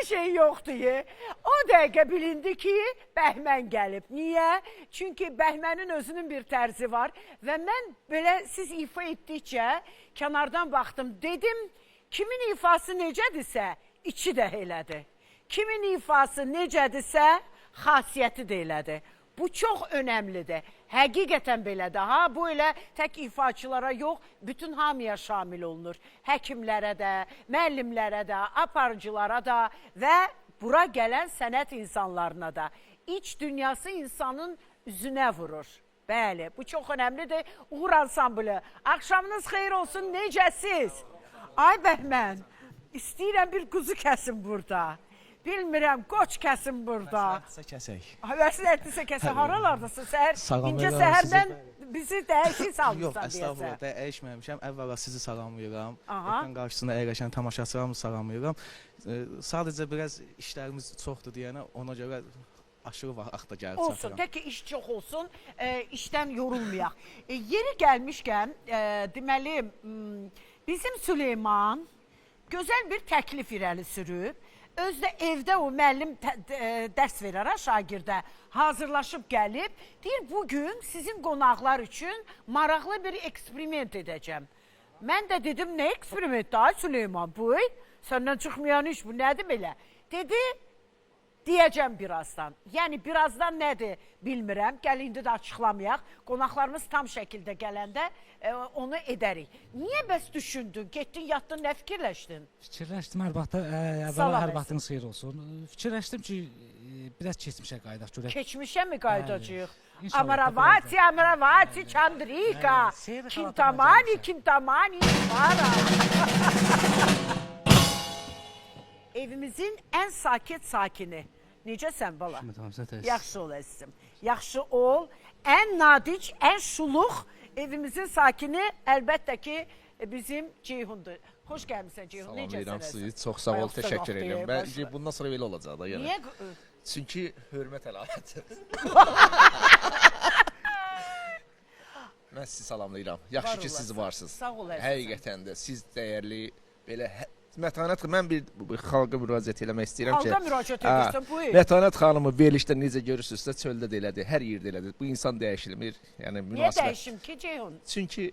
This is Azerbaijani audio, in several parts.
şey yoxdur. O dəqiqə bilindi ki, Bəhmən gəlib. Niyə? Çünki Bəhmənin özünün bir tərzi var və mən belə siz ifa etdikcə kənardan baxdım. Dedim, kimin ifası necədirsə, içi də elədir. Kimin ifası necədirsə, xasiyyəti də elədir. Bu çox önəmlidir. Həqiqətən belədir. Ha, bu elə tək ifaçılara yox, bütün hamıya şamil olunur. Həkimlərə də, müəllimlərə də, aparıcılara da və bura gələn sənət insanlarına da. İç dünyası insanın üzünə vurur. Bəli, bu çox önəmlidir. Uğur ansamblı, axşamınız xeyir olsun, necəsiz? Ay Bəhmən, istəyirəm bir quzu kəsin burada. Bilmirəm, qoç kəsin burada. Məsləhətlisə kəsək. Məsləhətlisə kəsək, haralardasın səhər? İncə Salamlayıram səhərdən bizi dəyişik salmışsan Yox, deyəsən. əstağfurullah, dəyişməmişəm. Əvvəla sizi salamlayıram. Aha. Ekran qarşısında əyləşən tamaşaçılarımı salamlayıram. Sadəcə biraz işlərimiz çoxdur deyənə, ona görə aşırı vaxtda gəlib çatıram. Olsun, tək ki iş çox olsun, işdən yorulmayaq. Yeri gəlmişkən, deməli, bizim Süleyman gözəl bir təklif irəli sürüb. Özdə evdə o müəllim dərs verər şagirdə, hazırlaşıb gəlib. Deyir, bugün sizin qonaqlar üçün maraqlı bir eksperiment edəcəm. Mən də dedim, nə eksperimentdir ay Süleyman? Buy, səndən çıxmayan iş bu, nədir belə? Dedi, deyəcəm birazdan. Yəni, birazdan nədir bilmirəm, gəl indi də açıqlamayaq. Qonaqlarımız tam şəkildə gələndə onu edərik. Niyə bəs düşündün, getdin, yatdın, nə fikirləşdin? Fikirləşdim, əvvəla hər vaxtınız xeyir olsun. Fikirləşdim ki, biraz keçmişə qayıdaq görək. Keçmişə mi qaydacaq? İnşallah. Amravati, Çandrika, Kintamani, Vara. Evimizin ən sakit sakini. Necəsən bala? Yaxşı ol əzizim. Yaxşı ol. Ən nadic, ən şuluq evimizin sakini əlbəttə ki bizim Ceyhundur. Xoş gəlmişsən Ceyhun. Salamlayıram sizi. Çox sağ ol, təşəkkür edirəm. Bence bundan sonra belə olacaq da. Niyə? Çünki hörmət əlaməti. Mən sizi salamlayıram. Yaxşı ki siz varsınız. Sağ ol əzizim. Həqiqətən də siz dəyərli, belə Mətanət xanım, mən bir xalqa müraciət eləmək istəyirəm ki, Xalqa müraciət edirsən, buyur. Mətanət xanımı verilişdə necə görürsünüzsə, çöldə də elədi, hər yerdə elədi. Bu insan dəyişilmir. Yəni Niyə münasibət. dəyişim ki Ceyhun? Çünki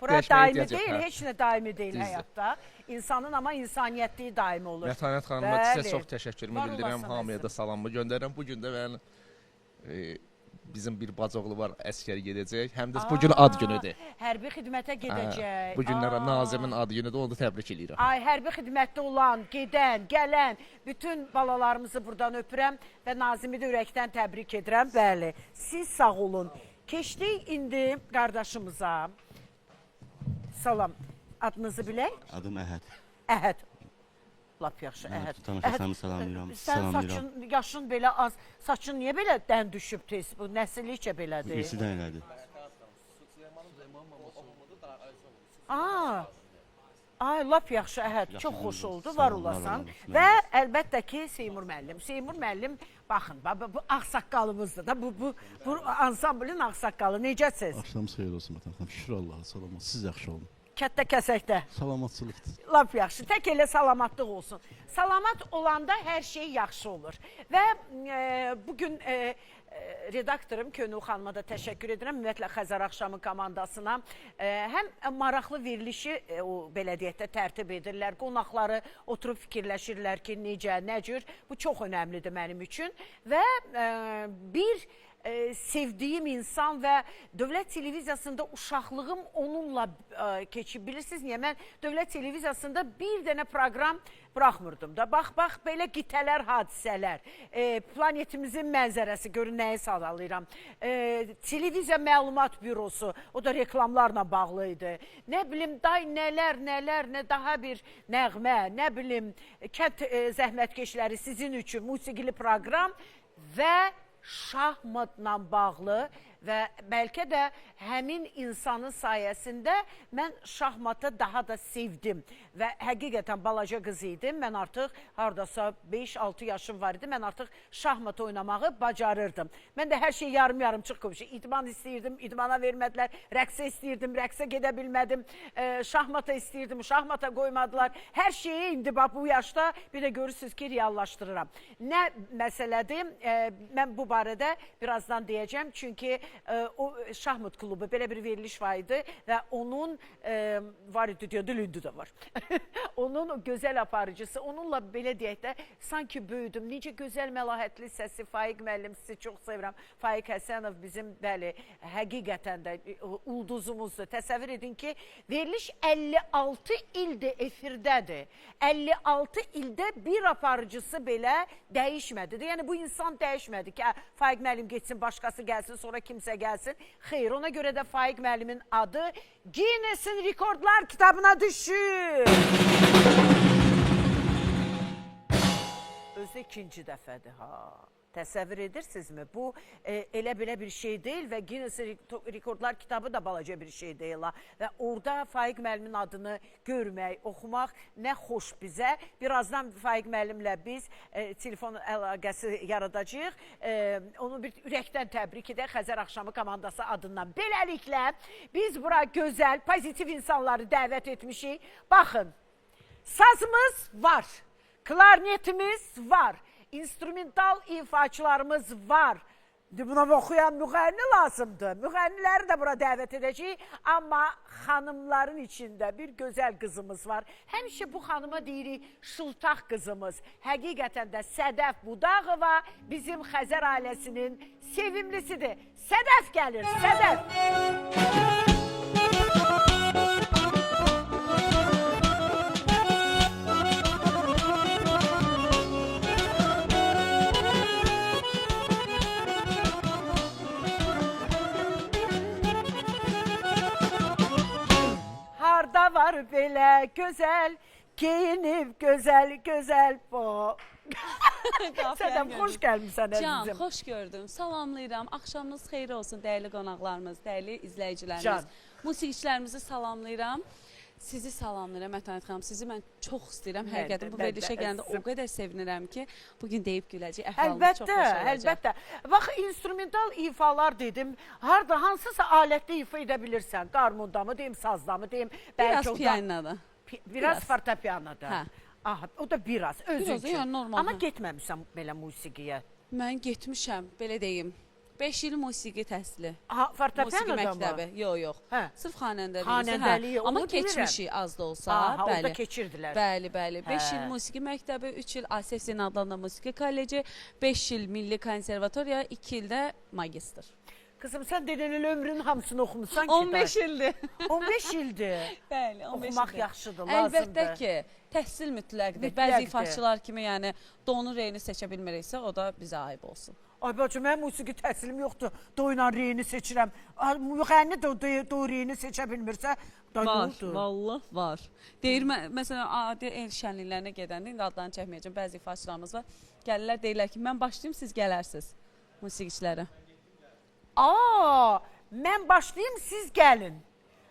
Bura dəyişməyə daimi ehtiyac yox, deyil, hə. heç nə daimi deyil Düzdür. həyatda. İnsanın amma insaniyyətliyi daimi olur. Mətanət xanıma Bəli. sizə çox təşəkkürümü Var bildirirəm. olasın, Hamıya da əzizim. salamımı göndərirəm. Bu gün də mən bizim bir bacoğlu var, əskər gedəcək. Həm də bu gün ad günüdür. Hərbi xidmətə gedəcək. Bu günlərə Aa. Nazimin ad günüdür, onu da təbrik edirəm. Ay, hərbi xidmətdə olan, gedən, gələn bütün balalarımızı buradan öpürəm və Nazimi də ürəkdən təbrik edirəm. Bəli, siz sağ olun. Keçdik indi qardaşımıza. Salam. Adınızı bilək? Adım Əhəd. Əhəd. Lap yaxşı, Əhəd. Tamaşaçılarımı salamlayıram. Sən saçın, yaşın belə az, saçın niyə belə dən düşüb tez? Bu nəsillikcə belədir. İrsidən elədi. Aa. Ay, lap yaxşı, Əhəd. Çox xoş oldu, var Sağ olun, olasan. var olun. Və əlbəttə ki, Seymur müəllim. Seymur müəllim, baxın, bu ağsaqqalımızdır da. Bu ansamblin ağsaqqalı. Necəsiz? Axşamınız xeyir olsun Vətən xanım. Şükür Allaha, salamat. Siz yaxşı olun. Kətdə kəsəkdə. Salamatçılıqdır. Lap yaxşı. Tək elə salamatlıq olsun. Salamat olanda hər şey yaxşı olur. Və bugün redaktorum Könül xanıma da təşəkkür edirəm. Ümumiyyətlə Xəzər Axşamı komandasına. Həm maraqlı verilişi o belə deyək də tərtib edirlər. Qonaqları oturub fikirləşirlər ki, necə, nə cür. Bu çox önəmlidir mənim üçün. Və bir sevdiyim insan və Dövlət Televiziyasında uşaqlığım onunla keçib. Bilirsiniz niyə? Mən Dövlət Televiziyasında bir dənə proqram buraxmırdım da. Bax, belə qitələr, hadisələr, planetimizin mənzərəsi, görün nəyi sadalayıram. Televiziya Məlumat Bürosu, o da reklamlarla bağlı idi. Nə bilim, nələr, nə daha bir nəğmə, nə bilim, kənd zəhmətkeşləri sizin üçün musiqili proqram və şahmatla bağlı və bəlkə də həmin insanın sayəsində mən şahmatı daha da sevdim və həqiqətən balaca qız idim. Mən artıq hardasa 5-6 yaşım var idi. Mən artıq şahmat oynamağı bacarırdım. Mən də hər şey yarım çıx qoymuşum. İdman istəyirdim, idmana vermədilər. Rəqsə istəyirdim, rəqsə gedə bilmədim. Şahmata istəyirdim, şahmata qoymadılar. Hər şeyi indi bu yaşda bir də görürsünüz ki, reallaşdırıram. Nə məsələdir? Mən bu barədə birazdan deyəcəm. Çünki o şahmat klubu belə bir veriliş var idi və onun var idi diyordu, indi də var. Onun gözəl aparıcısı, onunla belə deyək də sanki böyüdüm. Necə gözəl məlahətli səsi, Faiq müəllim, sizi çox sevirəm. Faiq Həsənov bizim bəli, həqiqətən də ulduzumuzdur. Təsəvvür edin ki, veriliş 56 ildir efirdədir. 56 ildə bir aparıcısı belə dəyişmədi. Yəni bu insan dəyişmədi ki, Faiq müəllim getsin, başqası gəlsin, sonra kimsə gəlsin. Xeyr, ona görə də Faiq müəllimin adı Guinness'in Rekordlar kitabına düşür. Özü ikinci dəfədir, ha. Təsəvvür edirsinizmi? Bu elə belə bir şey deyil və Guinness Rekordlar kitabı da balaca bir şey deyil. Və orada Faiq müəllimin adını görmək, oxumaq nə xoş bizə. Birazdan Faiq müəllimlə biz telefon əlaqəsi yaradacağıq. Onu bir ürəkdən təbrik edək Xəzər Axşamı komandası adından. Beləliklə biz bura gözəl, pozitiv insanları dəvət etmişik. Baxın, sazımız var, klarnetimiz var. İnstrumental ifaçılarımız var. Buna oxuyan müğənni lazımdır. Müğənniləri də bura dəvət edəcəyik. Amma xanımların içində bir gözəl qızımız var. Həmişə bu xanıma deyirik şıltaq qızımız. Həqiqətən də Sədəf Budağova bizim Xəzər ailəsinin sevimlisidir. Sədəf gəlir, Sədəf. Harda var belə gözəl, geyinib gözəl bu. Sədəm, xoş gəlmişsən əzizim. Can, xoş gördüm. Salamlayıram. Axşamınız xeyir olsun, dəyərli qonaqlarımız, dəyərli izləyicilərimiz. Can. Musiqiçilərimizi salamlayıram. Sizi salamlayıram Mətanət xanım. Sizi mən çox istəyirəm. Həqiqətən bu verilişə gələndə o qədər sevinirəm ki, bugün deyib güləcək. Əhvalımız çox xoş olacaq. Əlbəttə. Bax, instrumental ifalar dedim. Harda, hansısa alətdə ifa edə bilirsən. Qarmonda mı deyim, sazda mı deyim. Biraz piyanada. Biraz fortepianoda. Hə. Aha, o da biraz özün Biraz, üçün. yəni normal. Amma getməmisən belə musiqiyə. Mən getmişəm, belə deyim. 5 il musiqi təhsili. Aha, Musiqi fortepianoda mı? məktəbi. Yox. Hə. Sırf xanəndəlik. Xanəndəliyi, Amma onu bilirəm. keçmişik az da olsa, Aha, bəli. orada keçirdilər. Bəli. 5 Hə. il musiqi məktəbi, 3 il ASESİN adlanan musiqi kolleci, 5 il Milli Konservatoriya, 2 ildə magistr. Qızım, sən dedin elə ömrünün hamısını oxumusan ki. 15 ildir. 15 ildir. Bəli, 15 Oxumaq ildir. yaxşıdır, lazımdır. Əlbəttə ki, təhsil mütləqdir. Mütləqdir. Bəzi ifaçılar kimi, yəni donu reyini seçə bilmiriksə, o da bizə ayıb olsun. Ay bacım, mənim musiqi təhsilim yoxdur. Doyla reyini seçirəm. Müğənni do reyini seçə bilmirsə, da Var, yoxdur. vallah var. Deyir, məsələn, adi el şənliklərinə gedəndə, indi adlarını çəkməyəcəm, bəzi ifaçılarımız var. Gəlirlər, deyirlər ki, mən başlayayım, siz gələrsiniz musiqiçilərə. Mən başlayayım, siz gəlin.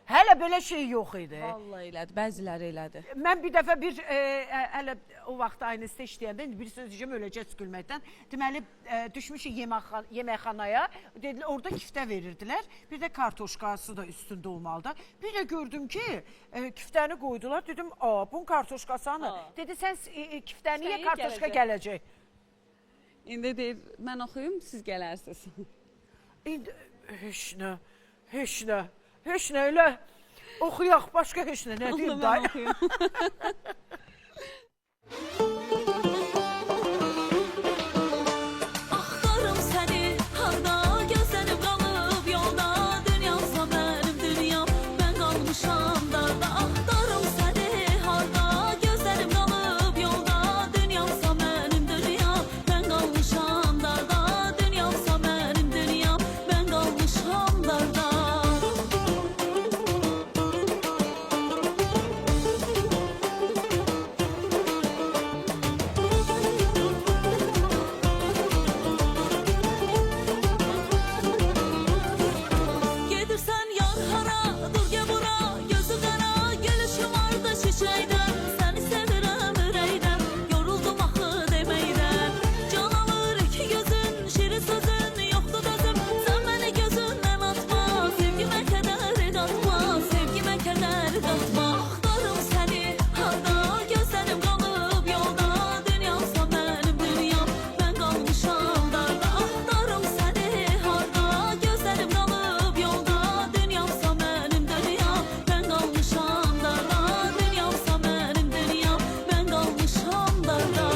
Hələ belə şey yox idi. Vallahi elədir, bəziləri elədir. Mən bir dəfə hələ o vaxt aynısda işləyəndə, indi bir söz deyəcəm, öləcək gülməkdən. Deməli, düşmüşük yeməkxanaya, dedilər, orada kiftə verirdilər. Bir də kartoşkası da üstündə olmalıdır. Bir də gördüm ki, kiftəni qoydular, dedim, bunun kartoşkası hanı? Dedi, sən kiftəni ye, kartoşka gələcək. İndi deyir, mən oxuyum, siz gələrsiniz. İndi heç nə elə oxuyaq, başqa heç nə, nə deyim da? Mən oxuyum. Axtarım səni harda gözlənib qalıb yolda dünyamsa mənim dünyam mən qalmışam darda axtarım səni harda gözlənib qalıb yolda dünyamsa mənim dünyam mən qalmışam darda dünyamsa mənim dünyam mən qalmışam darda Gedirsən yar hara, dur gəl bura, gözü qara, gülüşüm ardı çiçəkdən, səni sevirəm ürəkdən, yoruldum axı deməkdən. Can alır iki gözün, şirin sözün, yoxdur dözüm, sən məni gözündən atma, sevgimə kədər qatma, sevgimə kədər qatma. Axtarım səni harda gözlərim qalıb yolda, dünyamsa mənim dünyam, mən qalmışam darda. Axtarım səni harda gözlərim qalıb yolda, dünyamsa mənim dünyam, mən qalmışam darda. Dünyamsa mənim dünyam, mən qalmışam darda.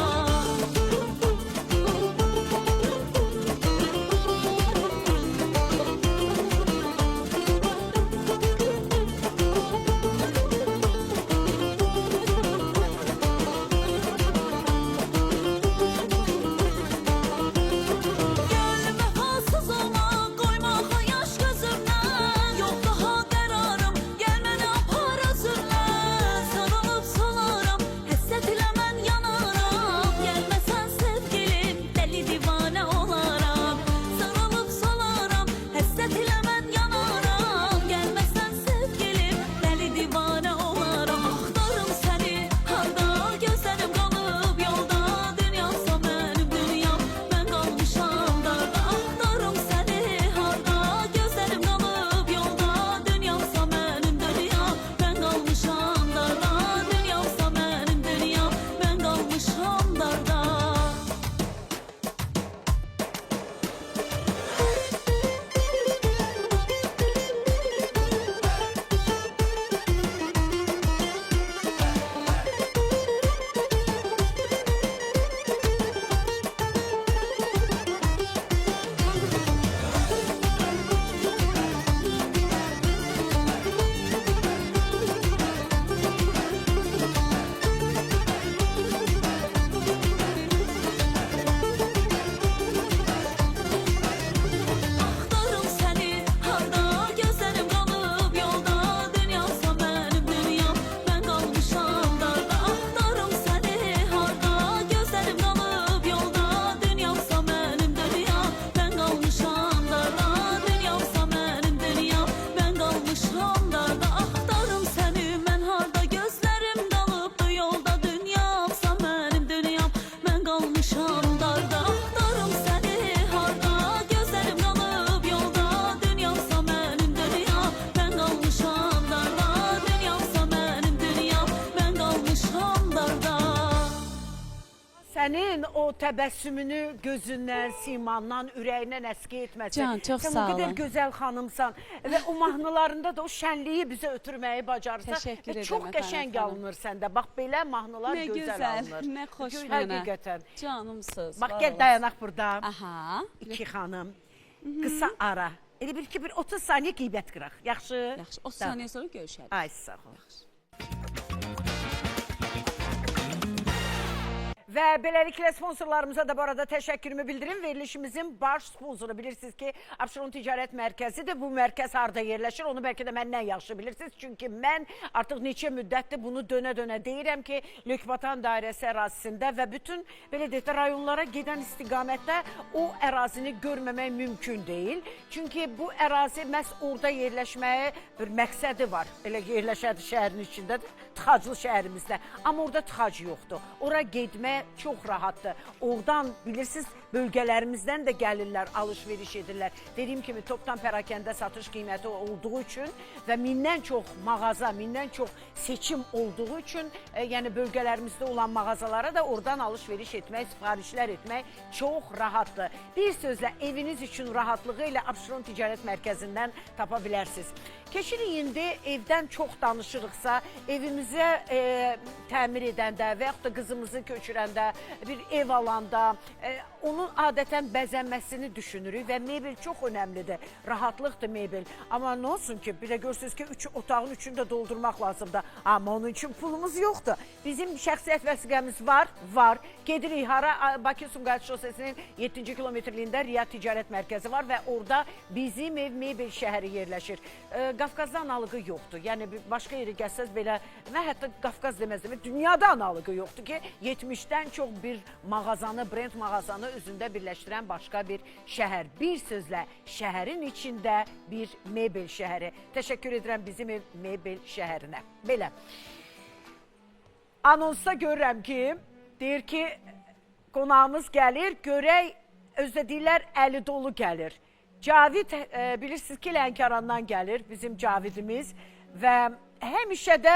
Gəl vəfasız olma, qoyma yaş gözümdən. Yox daha qərarım, gəl məni apar özündən. Sarılıb solaram, həsrət ilə mən yanaram. Gəlməsən sevgilim, dəli divanə olaram. Sarılıb solaram, həsrət ilə mən yanaram. Gəlməsən sevgilim, dəli divanə olaram. Axtarım səni harda gözlərim qalıb yolda, dünyamsa mənim dünyam, mən qalmışam darda. Axtarım səni harda gözlərim qalıb yolda, dünyamsa mənim dünyam, mən qalmışam darda. Dünyamsa mənim dünyam, mən qalmışam darda. Axtarım səni harda gözlərim qalıb yolda, dünyamsa mənim dünyam, mən qalmışam darda. Axtarım səni harda gözlərim qalıb yolda, dünyamsa mənim dünyam, mən qalmışam darda. Dünyamsa mənim dünyam, mən qalmışam darda. Axtarım səni mən harda gözlərim qalıbdı yolda, dünyamsa mənim dünyam, mən qalmışam darda. Axtarım səni harda gözlərim qalıb yolda, dünyamsa mənim dünyam, mən qalmışam darda. Dünyamsa mənim dünyam, mən qalmışam darda. Sənin o təbəssümünü gözündən, simandan, ürəyindən əskik etməsin. Can, çox Sən sağ o qədər olun. gözəl xanımsan və o mahnılarında da o şənliyi bizə ötürməyi bacarsan. Təşəkkür edirəm Çox əfəndim, qəşəng xanım. alınır səndə. Bax belə mahnılar Nə gözəl gözəl, alınır. nə xoş mənə. Həqiqətən. Canımsız. Bax var gəl olasın. dayanaq burada. Aha. İki xanım. Qısa ara. Elə bir ki bir 30 saniyə qeybət qıraq. Yaxşı? Yaxşı, 30 Tamam. saniyə sonra görüşərik. Ay sağ ol. Və beləliklə sponsorlarımıza da bu arada təşəkkürümü bildirim. Verilişimizin baş sponsoru bilirsiniz ki, Abşeron Ticarət Mərkəzidir. Bu mərkəz harada yerləşir, onu bəlkə də məndən yaxşı bilirsiniz. Çünki mən artıq neçə müddətdir bunu dönə-dönə deyirəm ki, Lökbatan dairəsi ərazisində və bütün belə deyək də rayonlara gedən istiqamətdə o ərazini görməmək mümkün deyil. Çünki bu ərazi məhz orada yerləşməyə bir məqsədi var. Elə yerləşədi şəhərin içindədir, tıxaclı şəhərimizdə. Amma orada tıxac yoxdur. Ora getmək çox rahatdır. Oradan bilirsiniz bölgələrimizdən də gəlirlər, alış-veriş edirlər. Dediyim kimi topdan pərakəndə satış qiyməti olduğu üçün və mindən çox mağaza, mindən çox seçim olduğu üçün yəni bölgələrimizdə olan mağazalara da oradan alış-veriş etmək, sifarişlər etmək çox rahatdır. Bir sözlə eviniz üçün rahatlığı ilə Abşeron Ticarət Mərkəzindən tapa bilərsiniz. Keçirik indi evdən çox danışırıqsa, evimizə təmir edəndə və yaxud da qızımızı köçürəndə, bir ev alanda onun adətən bəzənməsini düşünürük və mebel çox önəmlidir. Rahatlıqdır mebel. Amma nə olsun ki, bir də görürsünüz ki, otağın üçünü də doldurmaq lazımdır. Amma onun üçün pulumuz yoxdur. Bizim şəxsiyyət vəsiqəmiz var, var. Gedirik hara? Bakı-Sumqayıt şosesinin 7-ci kilometrliyində Riyad Ticarət Mərkəzi var və orada bizim ev mebel şəhəri yerləşir. Qafqazda analığı yoxdur. Yəni başqa yeri gəlsəz belə, və hətta Qafqaz deməzdim, dünyada analığı yoxdur ki, 70-dən çox bir mağazanı, brend mağazanı özündə birləşdirən başqa bir şəhər. Bir sözlə, şəhərin içində bir mebel şəhəri. Təşəkkür edirəm bizim ev mebel şəhərinə. Belə. Anonsda görürəm ki, deyir ki, qonağımız gəlir, görək, özdə deyirlər, əli dolu gəlir. Cavid, bilirsiniz ki, Lənkərandan gəlir bizim Cavidimiz və həmişə də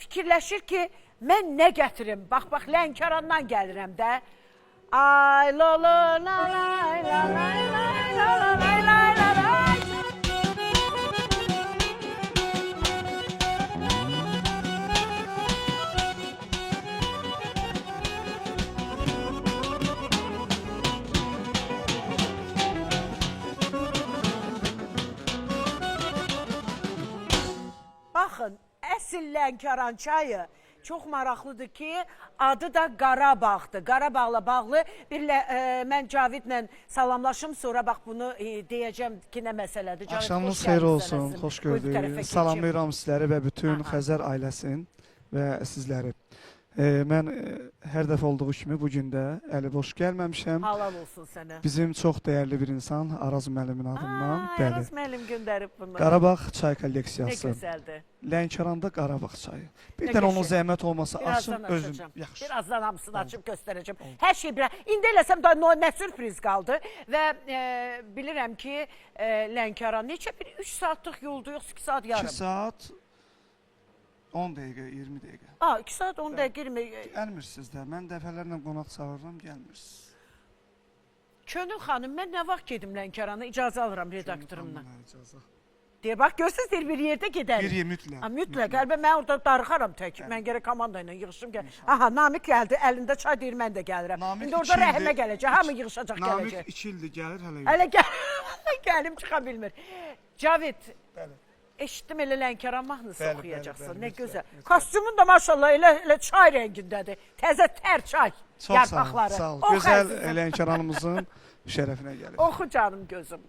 fikirləşir ki, mən nə gətirim? Bax, Lənkərandan gəlirəm də. Ay, la la la la la la la la la la la la. Baxın, əsl Lənkəran çayı çox maraqlıdır ki, adı da Qarabağdır. Qarabağla bağlı mən Cavidlə salamlaşım, sonra bax bunu deyəcəm ki, nə məsələdir. Cavid, Axşamınız xeyir olsun, xoş gördük. Salamlayıram sizləri və bütün Xəzər ailəsini və sizləri. Mən hər dəfə olduğu kimi bugün də əli boş gəlməmişəm. Halal olsun sənə. Bizim çox dəyərli bir insan Araz müəllimin adından. Araz müəllim göndərib bunu. Qarabağ çay Nə kolleksiyası. gözəldir. Lənkəranda Qarabağ çayı. Bir Nə də onun qəşəng. zəhmət olmasa Birazdan açın özüm. açacağım. Yaxşı. Birazdan hamısını açıb göstərəcəm. Hər şey bir. İndi eləsəm da nə sürpriz qaldı və bilirəm ki, Lənkəran neçə bir 3 saatlıq yolda yoxsa 2 saat 2 yarım. saat 10 dəqiqə, 20 dəqiqə. 2 saat 10 dəqiqə 20. Gəlmirsiniz də. Mən dəfələrlə qonaq çağırıram, gəlmirsiniz. Könül xanım, mən nə vaxt gedim Lənkərana? İcazə alıram redaktorumdan. İcazə. Deyir, bax görürsünüz, deyir bir yerdə gedərik. Bir yer mütləq. Mütləq, əlbə mən orada darıxaram tək. Mən gərək komanda ilə yığışım gəl. Aha, Namiq gəldi, əlində çay deyir, mən də gəlirəm. Namiq İndi orada iki ildir- Rəhimə gələcək, hamı yığışacaq Namiq gələcək. 2 ildir gəlir hələ yox. Hələ gəlim çıxa bilmir. Cavid, eşitdim elə Lənkəran mahnısı Bəli, oxuyacaqsan, bəli, nə lütfən, gözəl. lütfən. Kostyumun da maşallah elə çay rəngindədir. Təzə tər çay Çox sağ olun, yarpaqları. sağ olun. Oxu Gözəl əzizim. Lənkəranımızın şərəfinə gəlir. Oxu canım gözüm.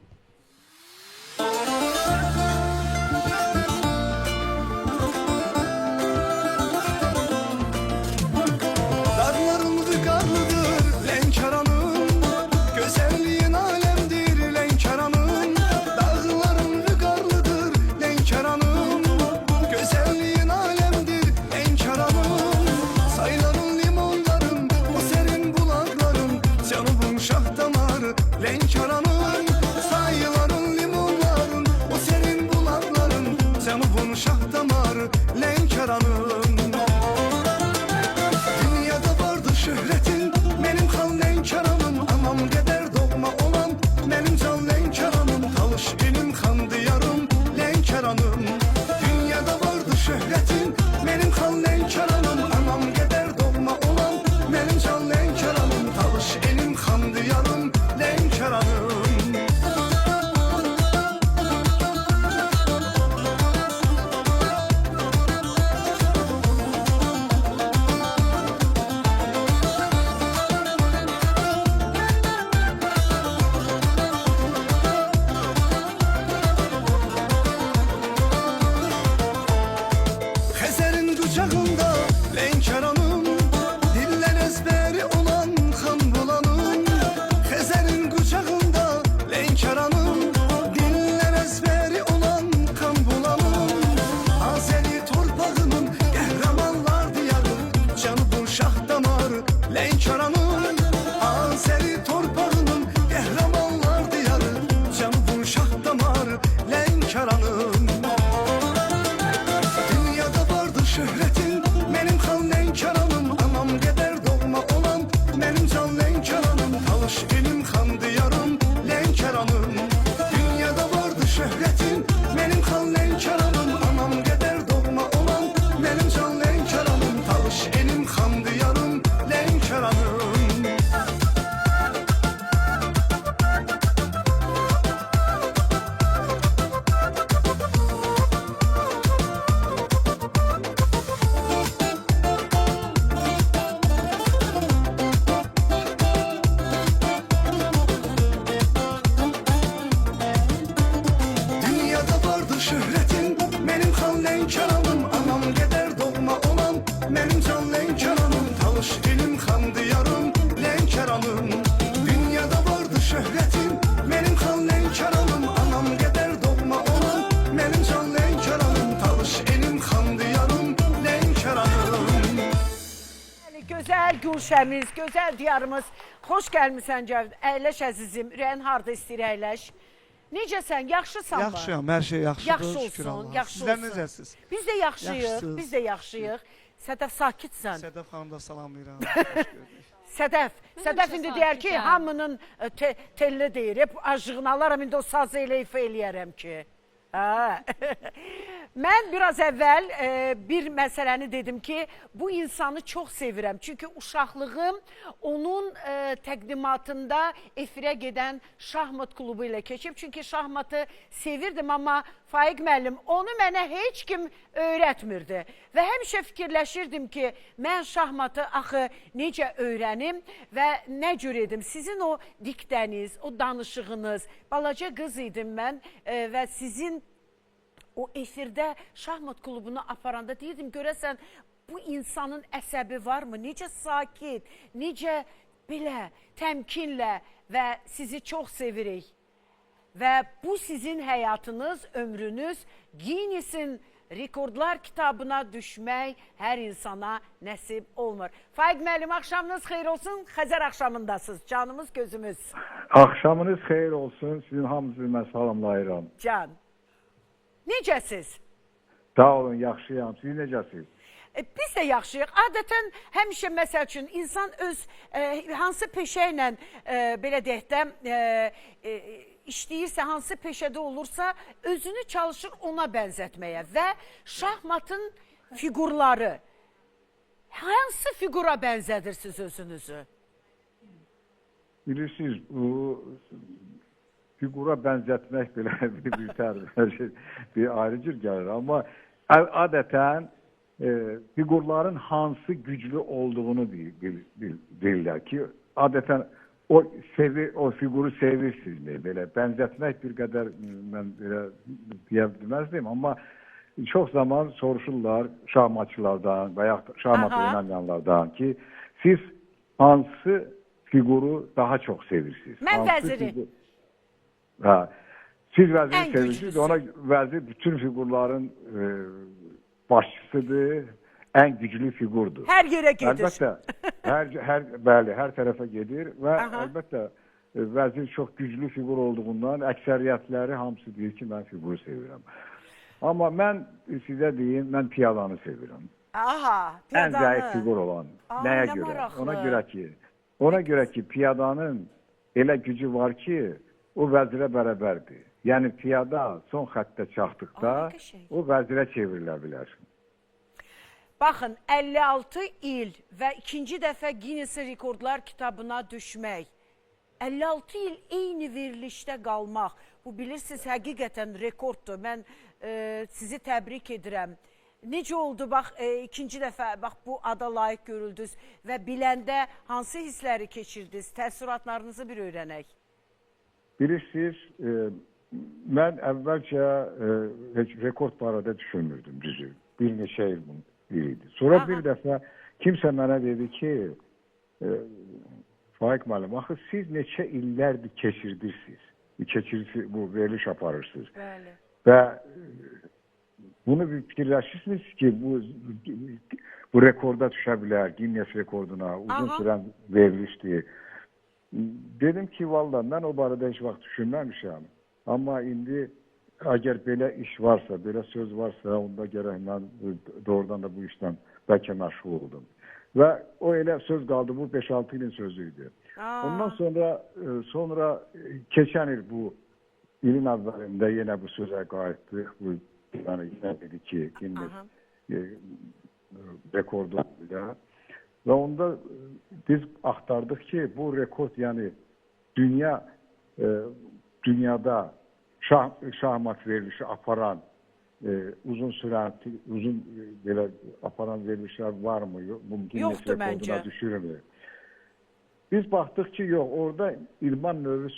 Dağların vüqarlıdır Lənkəranın, gözəlliyin aləmdir Lənkəranın. Dağların vüqarlıdır Lənkəranın, gözəlliyin aləmdir Lənkəranın. Sayların, limonların, o sərin bulaqların, canımın şah damarı Lənkəranın. Talış elim xandı yarım Lənkəranım Dünyada vardı şöhrətin Mənim xan Lənkəranım Anam qədər doğma olan Mənim can Lənkəranım Talış elim xandı yarım Lənkəranım Dünyada vardı şöhrətin Mənim xan Lənkəranım Anam qədər doğma olan Mənim can Lənkəranım Talış elim xandı yarım Lənkəranım Dünyada vardı şöhrətin Mənim xan Lənkəranım Anam qədər doğma olan Mənim can Lənkəranım Talış elim xandı yarım Lənkəranım Gözəl Gülşəmiz, gözəl diyarımız. Xoş gəlmisən Cəvd. Əyləş əzizim. Ürəyin harda istəyir əyləş. Necəsən? Yaxşısan mı? Yaxşıyam, hər şey yaxşıdır. Yaxşı şükür olsun, Allaha. yaxşı Sizlər olsun. necəsiz? Biz də yaxşıyıq, Yaxşısınız. biz də yaxşıyıq. Sədəf sakitsən. Sədəf xanım da salamlayıram. Xoş gördük. Sədəf indi deyər ki, sakitəm. hamının telli deyir. Hep acığını alaram, indi o sazı elə ifa eləyərəm ki. Ha. Mən biraz əvvəl bir məsələni dedim ki, bu insanı çox sevirəm. Çünki uşaqlığım onun təqdimatında efirə gedən şahmat klubu ilə keçib. Çünki şahmatı sevirdim, amma Faiq müəllim onu mənə heç kim öyrətmirdi. Və həmişə fikirləşirdim ki, mən şahmatı axı necə öyrənim və nə cür edim. Sizin o diktəniz, o danışığınız, balaca qız idim mən və sizin o efirdə şahmat klubunu aparanda deyirdim, görəsən bu insanın əsəbi varmı? Necə sakit, necə belə təmkinlə və sizi çox sevirik. Və bu sizin həyatınız, ömrünüz Guinness'in rekordlar kitabına düşmək hər insana nəsib olmur. Faiq müəllim, axşamınız xeyir olsun. Xəzər axşamındasınız. Canımız, gözümüz. Axşamınız xeyir olsun. Sizin hamınızı mən salamlayıram. Can. Necəsiz? Sağ olun, yaxşıyam. Siz necəsiz? Biz də yaxşıyıq. Adətən həmişə məsəl üçün insan öz hansı peşə ilə belə deyək də işləyirsə, hansı peşədə olursa özünü çalışır ona bənzətməyə və şahmatın figurları. Hansı figura bənzədirsiniz özünüzü? Bilirsiniz, bu figura bənzətmək belə bir ayrı cür gəlir. Amma adətən figurların hansı güclü olduğunu bilirlər ki, adətən o figuru sevirsiniz. Belə bənzətmək bir qədər mən belə deyə bilməzdim, amma çox zaman soruşurlar şahmatçılardan və ya şahmat oynamayanlardan ki, siz hansı figuru daha çox sevirsiniz? Mən vəziri. Siz vəziri sevirsiniz, ona vəzir bütün figurların başçısıdır, ən güclü figurdur. Hər yerə gedir. Əlbəttə, bəli, hər tərəfə gedir və əlbəttə vəzir çox güclü figur olduğundan əksəriyyətləri hamısı deyir ki, mən figuru sevirəm. Amma mən sizə deyim, mən piyadanı sevirəm. Aha, piyadanı. Ən zəif figur olan. Nəyə görə? Ona görə ki, piyadanın elə gücü var ki, o vəzirə bərabərdir. Yəni piyada son xəttə çatdıqda o vəzirə çevrilə bilər. Baxın, 56 il və ikinci dəfə Guinness rekordlar kitabına düşmək. 56 il eyni verilişdə qalmaq. Bu bilirsiniz, həqiqətən rekorddur. Mən sizi təbrik edirəm. Necə oldu, bax, ikinci dəfə bu ada layiq görüldünüz və biləndə hansı hissləri keçirdiniz? Təəssüratlarınızı bir öyrənək. Bilirsiniz, mən əvvəlcə heç rekord barədə düşünmürdüm, düzü. Bir neçə il idi. Sonra bir dəfə kimsə mənə dedi ki, Faiq müəllim, axı siz neçə illərdir keçirirsiniz, bu veriliş aparırsınız. Və bunu fikirləşirsiniz ki, bu rekorda düşə bilər, Guinness rekorduna uzun sürən verilişdir. Dedim ki, valla, mən o barədə heç vaxt düşünməmişəm. Amma indi əgər belə iş varsa, belə söz varsa, onda gərək mən doğrudan da bu işdən bəlkə məşğul oldum. Və o elə söz qaldı, bu 5-6 ilin sözü idi. Ondan sonra keçən il bu ilin əvvəlində yenə bu sözə qayıtdıq. Bu yəni yenə dedi ki, rekordu və onda biz axtardıq ki, bu rekord yəni dünyada şahmat verilişi aparan uzun belə aparan verilişlər varmı? Bu yoxdur məncə. Düşürmür. Biz baxdıq ki, yox, orada idman növü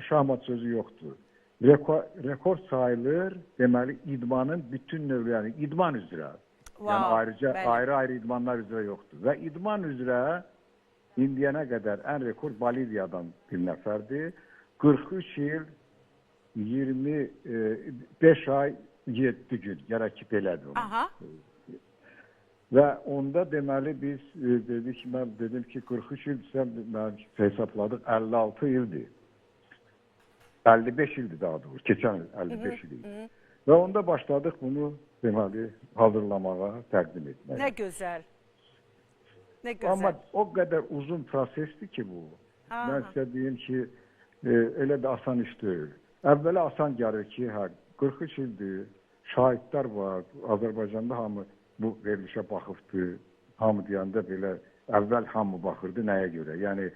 şahmat sözü yoxdur. Rekord sayılır, deməli idmanın bütün növü, yəni idman üzrə. Yəni ayrıca ayrı idmanlar üzrə yoxdur. Və idman üzrə indiyənə qədər ən rekord Boliviyadan bir nəfərdir. 43 il 25 ay 7 gün, gərək ki belədir onu. Və onda deməli biz dedik, mən dedim ki 43 il mən hesabladıq 56 ildir. 55 ildir daha doğrusu, keçən il 55 ildir. Və onda başladıq bunu deməli hazırlamağa, təqdim etməyə. Nə gözəl. Nə gözəl. Amma o qədər uzun prosesdir ki bu. Mən sizə deyim ki, elə də asan iş deyil. Əvvələ asan gəlir ki, 43 ildir, şahidlər var, Azərbaycanda hamı bu verilişə baxıbdı, hamı deyəndə belə əvvəl hamı baxırdı nəyə görə? Yəni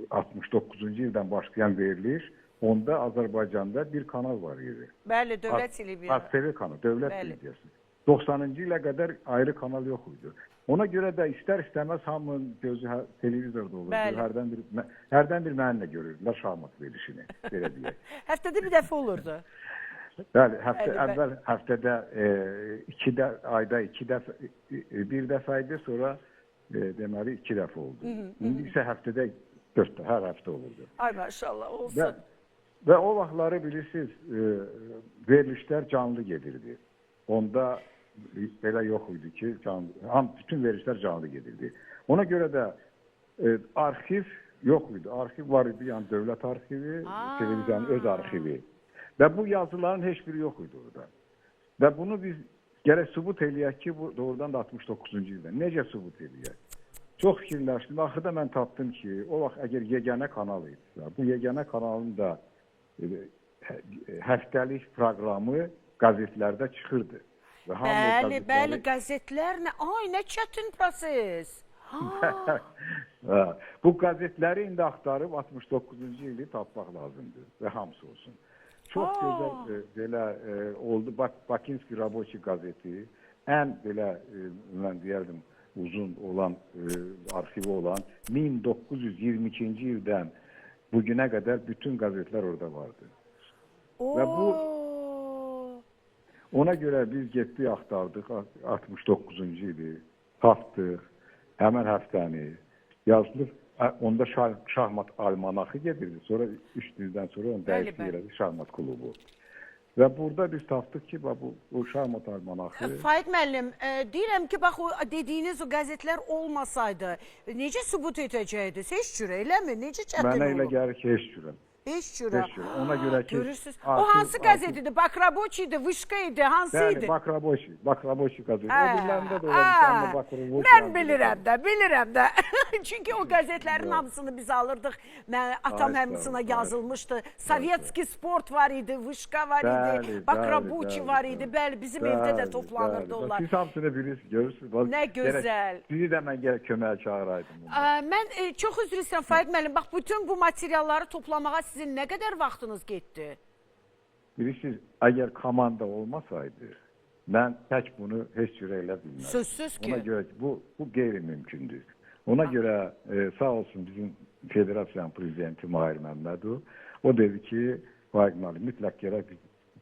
69-cu ildən başlayan veriliş, onda Azərbaycanda bir kanal var idi. Bəli, dövlət televiziyası. ATV kanalı, dövlət televiziyası. 90-cı ilə qədər ayrı kanal yox idi. Ona görə də istər-istəməz hamının gözü televizorda olurdu. Hərdən bir mənimlə görürdülər şahmat verilişini, belə deyək. Həftədə bir dəfə olurdu. Bəli, həftədə ayda bir dəfə idi, sonra deməli 2 dəfə oldu. İndi isə həftədə 4 dəfə, hər həftə olurdu. Ay maşallah, olsun. Və o vaxtları bilirsiniz, verilişlər canlı gedirdi. Onda belə yox idi ki, bütün verilişlər canlı gedirdi. Ona görə də arxiv yox idi. Arxiv var idi, yəni dövlət arxivi, televiziyanın öz arxivi. Və bu yazıların heç biri yox idi orada. Və bunu biz gərək sübut eləyək ki, bu doğrudan da 69-cu ildə. Necə sübut eləyək? Çox fikirləşdim. Axırda mən tapdım ki, o vaxt əgər yeganə kanal idi, bu yeganə kanalın da həftəlik proqramı qazetlərdə çıxırdı. Bəli, qəzetlər nə? Ay, nə çətin proses. Bu qəzetləri indi axtarıb 69-cu ili tapmaq lazımdır və hamısı olsun. Çox gözəl belə oldu. Bakinski Rabochi qəzeti ən belə mən deyərdim uzun olan, arxivi olan 1922-ci ildən bugünə qədər bütün qəzetlər orada vardı. Və bu ona görə biz getdik, axtardıq 69-cu ili, tapdıq, həmən həftəni yazılıb, onda şahmat almanaxı gedirdi, sonra 3 ildən sonra onu dəyişdi elədi şahmat klubu. Və burada biz tapdıq ki, bu şahmat almanaxı... Faiq müəllim, deyirəm ki, bax, dediyiniz o qəzetlər olmasaydı, necə sübut edəcəkdiniz? Heç cürə, eləmi? Necə çətin olub? Mənə elə gəlir ki, heç cürə. Heç cürə. Ona görə ki... Görürsünüz. O hansı qəzet idi? Bakraboçi idi, Vışqa idi, hansı idi? Bəli, Bakraboçi qəzeti. O dillərində də olmuş. Mən bilirəm də. Çünki o qəzetlərin hamısını biz alırdıq. Atam həmsına yazılmışdı. Sovetski Sport var idi, Vışqa var idi, Bakraboçi var idi. Bəli, bizim evdə də toplanırdı onlar. Siz hamısını bilirsiniz, görürsünüz. Nə gözəl. Sizi də mən köməyə çağıraydım. Mən çox üzr istəyirəm, Faiq müəllim. Bax, bütün bu materialları toplamağa sizin nə qədər vaxtınız getdi? Bilirsiniz, əgər komanda olmasaydı, mən tək bunu heç cürə elə bilmərdim. Sözsüz ki. Ona görə bu qeyri-mümkündür. Ona görə sağ olsun bizim federasiyanın prezidenti Mahir Məmmədov, o dedi ki, Faiq müəllim, mütləq gərək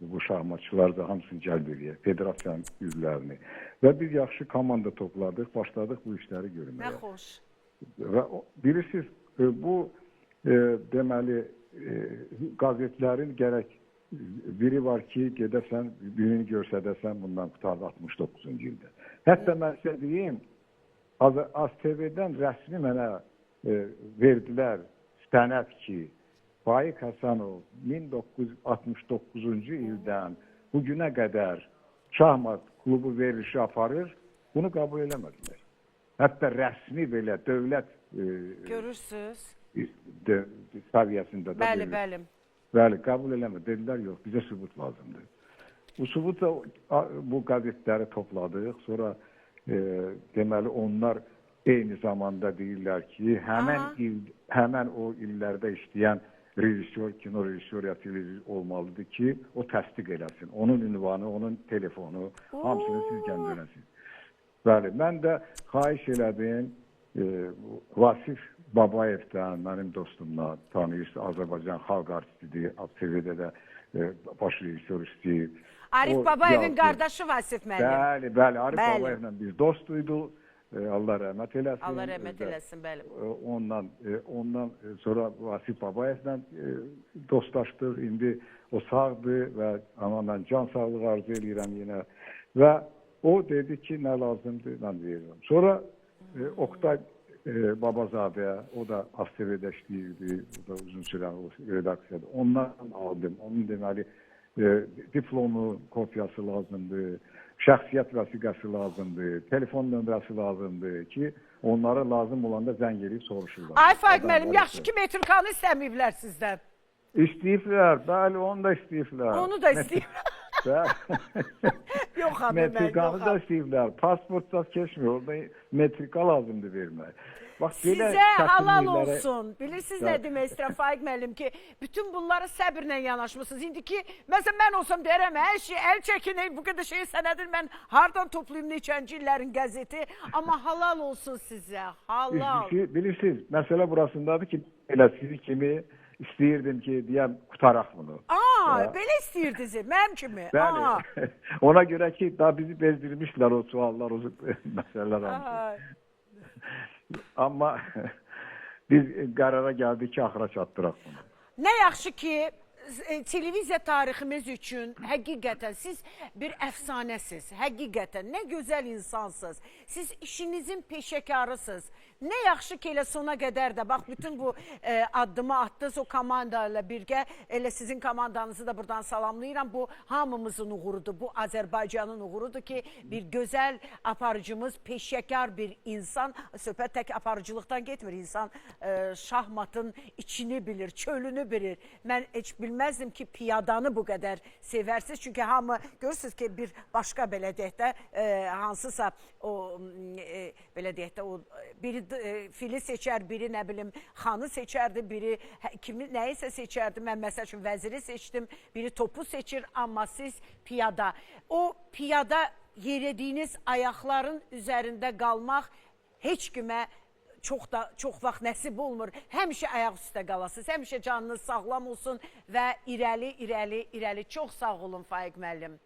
bu şahmatçıları da hamısını cəlb edək, federasiyanın üzvlərini. Və biz yaxşı komanda topladıq, başladıq bu işləri görməyə. Nə xoş. Və bilirsiniz, bu deməli, qazetlərin gərək biri var ki, gedəsən, birini görsədəsən, bundan qutardı 69-cu ildə. Hətta mən sizə deyim, ASTV-dən rəsmi mənə verdilər sənəd ki, Faiq Həsənov 1969-cu ildən bugünə qədər şahmat klubu verilişi aparır, bunu qəbul eləmədilər. Hətta rəsmi belə dövlət Görürsüz. Səviyyəsində də Bəli, deyil. bəli. Bəli, qəbul eləmir. Dedilər, yox, bizə sübut lazımdır. Bu sübutla bu qəzetləri topladıq. Sonra deməli onlar eyni zamanda deyirlər ki, həmən o illərdə işləyən rejissor, kino rejissor ya televizyon olmalıdır ki, o təsdiq eləsin. Onun ünvanı, onun telefonu, hamısını siz göndərəsiniz. Bəli, mən də xahiş elədim Vasif Babayevdən, mənim dostumla tanıyırsınız, Azərbaycan xalq artistidir, ATV-də də baş rejissor istəyir. Arif Babayevin qardaşı Vasif müəllim. Bəli, Arif Babayevlə biz dostuyduq. Allah rəhmət eləsin. Allah rəhmət eləsin, bəli. Ondan sonra Vasif Babayevlə dostlaşdıq. İndi o sağdır və amma mən can sağlığı arzu edirəm yenə. Və o dedi ki, nə lazımdır, mən verirəm. Sonra Oktay Babazadə, o da ATV-də işləyirdi, o da uzun sürən redaksiyada. Ondan aldım. Onun deməli diplomu, kopyası lazımdır, şəxsiyyət vəsiqəsi lazımdır, telefon nömrəsi lazımdır ki, onlara lazım olanda zəng edib soruşurlar. Ay Faiq müəllim, yaxşı ki metrikanı istəməyiblər sizdən. İstəyiblər, bəli, onu da istəyiblər. Onu da istəyiblər. Yox xanım, metrikanı da istəyiblər. Pasportsuz keçmiyor, orada metrika lazımdır vermək. Sizə halal olsun. Bilirsiniz nə demək istəyirəm Faiq müəllim ki, bütün bunlara səbirlə yanaşmışsınız. İndi ki, məsələn mən olsam deyərəm, hər şey əl çəkin, bu qədər şeyi sənədir, mən hardan toplayım neçənci illərin qəzeti, amma halal olsun sizə, halal. Bilirsiniz, məsələ burasındadır ki, elə sizi kimi istəyirdim ki, deyəm, qutaraq bunu. Belə istəyirdiniz, mənim kimi. Bəli, ona görə ki, daha bizi bezdirmişlər o suallar, o məsələlər hamısı. Amma biz qərara gəldik ki, axıra çatdıraq bunu. Nə yaxşı ki, televiziya tariximiz üçün həqiqətən siz bir əfsanəsiz, həqiqətən nə gözəl insansınız. Siz işinizin peşəkarısınız. Nə yaxşı ki, elə sona qədər də, bax, bütün bu addımı attınız o komanda ilə birgə, elə sizin komandanızı da buradan salamlayıram. Bu hamımızın uğurudur, bu Azərbaycanın uğurudur ki, bir gözəl aparıcımız, peşəkar bir insan, söhbət tək aparıcılıqdan getmir, insan şahmatın içini bilir, çölünü bilir. Mən heç bilməzdim ki, piyadanı bu qədər sevərsiniz, çünki hamı, görürsünüz ki, bir başqa belə deyək də, hansısa o, belə deyək də, biri fili seçər, biri nə bilim xanı seçərdi, biri kimi nəyisə seçərdi. Mən məsəl üçün vəziri seçdim, biri topu seçir, amma siz piyada. O piyada yeridiyiniz ayaqların üzərində qalmaq heç kimə çox vaxt nəsib olmur. Həmişə ayaq üstə qalasınız, həmişə canınız sağlam olsun və irəli. Çox sağ olun Faiq müəllim.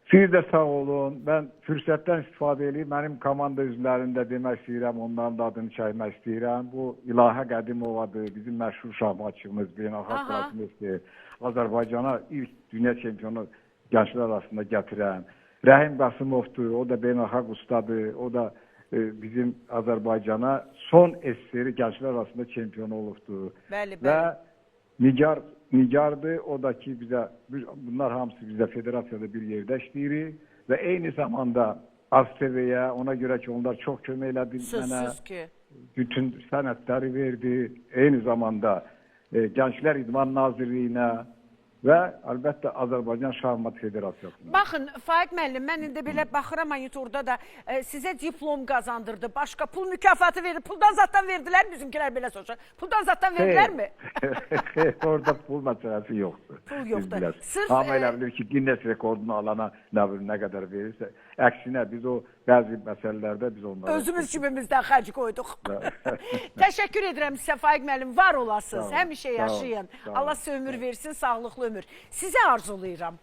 Siz də sağ olun. Mən fürsətdən istifadə edib, mənim komanda üzvlərində demək istəyirəm, onların da adını çəkmək istəyirəm. Bu İlahə Qədimovadır, bizim məşhur şahmatçımız, beynəlxalq klasikdir. Azərbaycana ilk dünya çempionu gənclər arasında gətirən. Rəhim Qasımovdur, o da beynəlxalq ustadır, o da bizim Azərbaycana son eseri gənclər arasında çempion olubdur. Bəli. Və Nigardır, o da ki bizə, bunlar hamısı bizə federasiyada bir yerdə işləyirik və eyni zamanda ATV-yə, ona görə ki onlar çox kömək elədi mənə, bütün sənədləri verdi, eyni zamanda Gənclər İdman Nazirliyinə və əlbəttə Azərbaycan Şahmat Federasiyasına. Baxın, Faiq müəllim, mən indi belə baxıram monitorda da sizə diplom qazandırdı, başqa pul mükafatı verir, puldan zatdan verdilər, bizimkilər belə soruşur. Puldan zatdan verdilər mi? Orada pul məsələsi yoxdur. Pul yoxdur. Amma elə bilir ki, Guinness rekordunu alana nə qədər verirsə, əksinə biz o bəzi məsələlərdə biz onlara... Özümüz kimimizdən xərc qoyduq. Təşəkkür edirəm sizə Faiq müəllim, var olasınız, həmişə yaşayın. Allah sizə ömür versin, sağlıqlı ömür. Sizə arzulayıram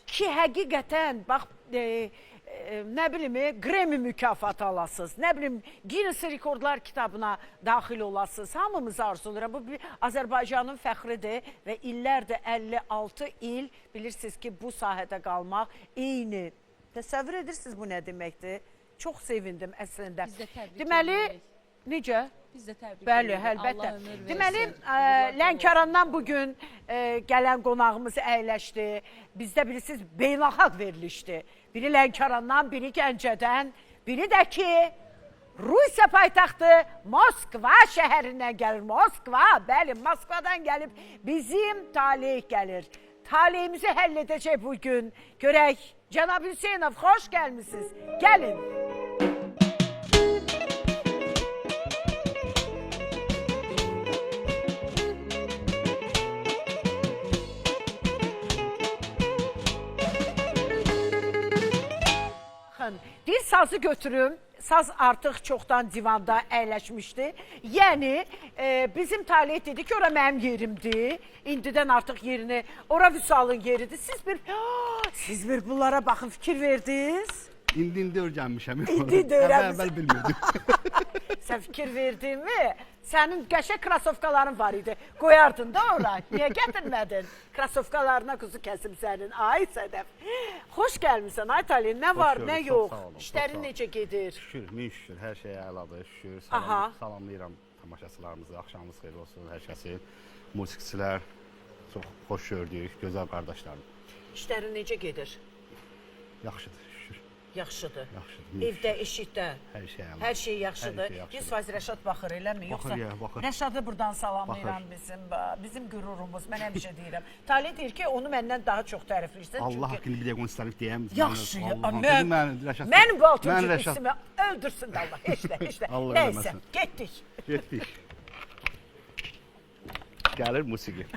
ki, həqiqətən, bax, nə bilim, Grammy mükafatı alasınız, nə bilim, Guinness Rekordlar kitabına daxil olasınız. Hamımız arzulayıram. Bu Azərbaycanın fəxridir və illərdir, 56 il, bilirsiniz ki, bu sahədə qalmaq eyni. Təsəvvür edirsiniz bu nə deməkdir? Çox sevindim əslində. Deməli, necə? Biz də təbrik edirik. Bəli, əlbəttə. Deməli, Lənkərandan bugün gələn qonağımız əyləşdi. Bizdə bilirsiniz, beynəlxalq verilişdi. Biri Lənkərandan, biri Gəncədən, biri də ki, Rusiya paytaxtı Moskva şəhərindən gəlir. Moskva, bəli, Moskvadan gəlib bizim Talih gəlir. Talihimizi həll edəcək bugün. Görək, Cənab Hüseynov, xoş gəlmişsiniz. Gəlin. Bir sazı götürüm. Saz artıq çoxdan divanda əyləşmişdi. Yəni, bizim Talih dedi ki, ora mənim yerimdir. İndidən artıq yerini, ora Vüsalın yeridir. Siz bir bunlara baxın, fikir verdiniz. İndi öyrənmişəm. İndi öyrənmişəm. Əvvəl bilmirdim. Sən fikir verdin mi? Sənin qəşəng krasovkaların var idi. Qoyardın da ora. Niyə gətirmədin? Krasovkalarına kuzu kəsim sənin. Ay Sədəf. Xoş gəlmişsən. Ay Talih, nə var, nə yox? İşlərin necə gedir? Şükür, min şükür. Hər şey əladır. Şükür. Salamlayıram tamaşaçılarımızı. Axşamınız xeyir olsun hər kəsi. Musiqiçilər çox xoş gördük. Gözəl qardaşlarım. İşlərin necə gedir? Yaxşıdır. Yaxşıdır. Yaxşıdır. Evdə, eşitdə. Hər şey əla. Hər şey yaxşıdır. 100% Rəşad baxır, eləmi? Yoxsa baxır. Rəşadı buradan salamlayıram bizim qürurumuz. Mən həmişə deyirəm. Talih deyir ki, onu məndən daha çox tərifləyirsən. Allah haqqını bir dəqiqə onu istərib deyəm. Yaxşı. Mənim bu altıncı hissimi öldürsün də Allah. Heç də. Nəysə, getdik. Getdik. Gəlir musiqi.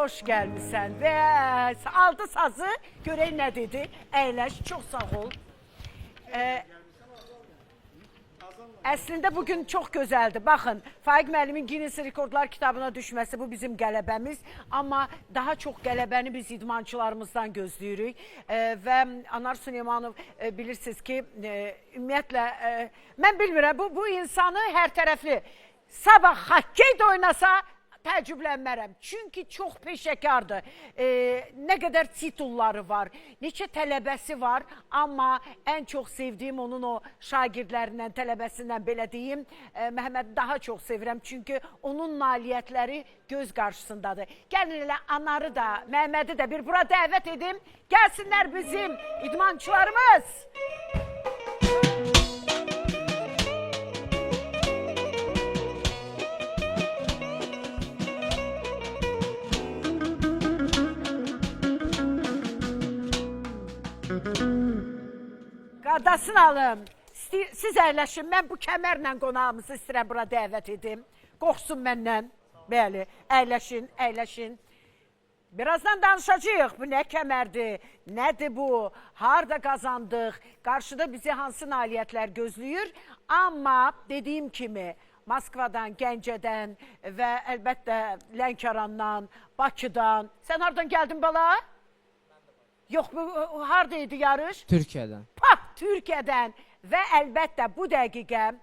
xoş gəlmisən və aldı sazı, görək nə dedi, əyləş, çox sağ ol. Əslində bugün çox gözəldir. Baxın, Faiq müəllimin Guinness Rekordlar kitabına düşməsi bu bizim qələbəmiz. Amma daha çox qələbəni biz idmançılarımızdan gözləyirik. Və Anar Süleymanov bilirsiniz ki, ümumiyyətlə, mən bilmirəm, bu insanı hər tərəfli sabah hokkey də oynasa təəccüblənmərəm. Çünki çox peşəkardır. Nə qədər titulları var, neçə tələbəsi var. Amma ən çox sevdiyim onun o şagirdlərindən, tələbəsindən belə deyim, Məhəmmədi daha çox sevirəm. Çünki onun nailiyyətləri göz qarşısındadır. Gəlin elə Anarı da, Məhəmmədi də bir bura dəvət edim. Gəlsinlər bizim idmançılarımız. Qadasın alım. Siz əyləşin. Mən bu kəmərlə qonağımızı istəyirəm bura dəvət edim. Qorxsun məndən. Bəli, əyləşin, əyləşin. Birazdan danışacağıq. Bu nə kəmərdir, nədir bu, harada qazandıq, qarşıda bizi hansı nailiyyətlər gözləyir. Amma dediyim kimi Moskvadan, Gəncədən və əlbəttə Lənkərandan, Bakıdan. Sən haradan gəldin bala? Yox, haradaydı yarış? Türkiyədən. Türkiyədən və əlbəttə bu dəqiqə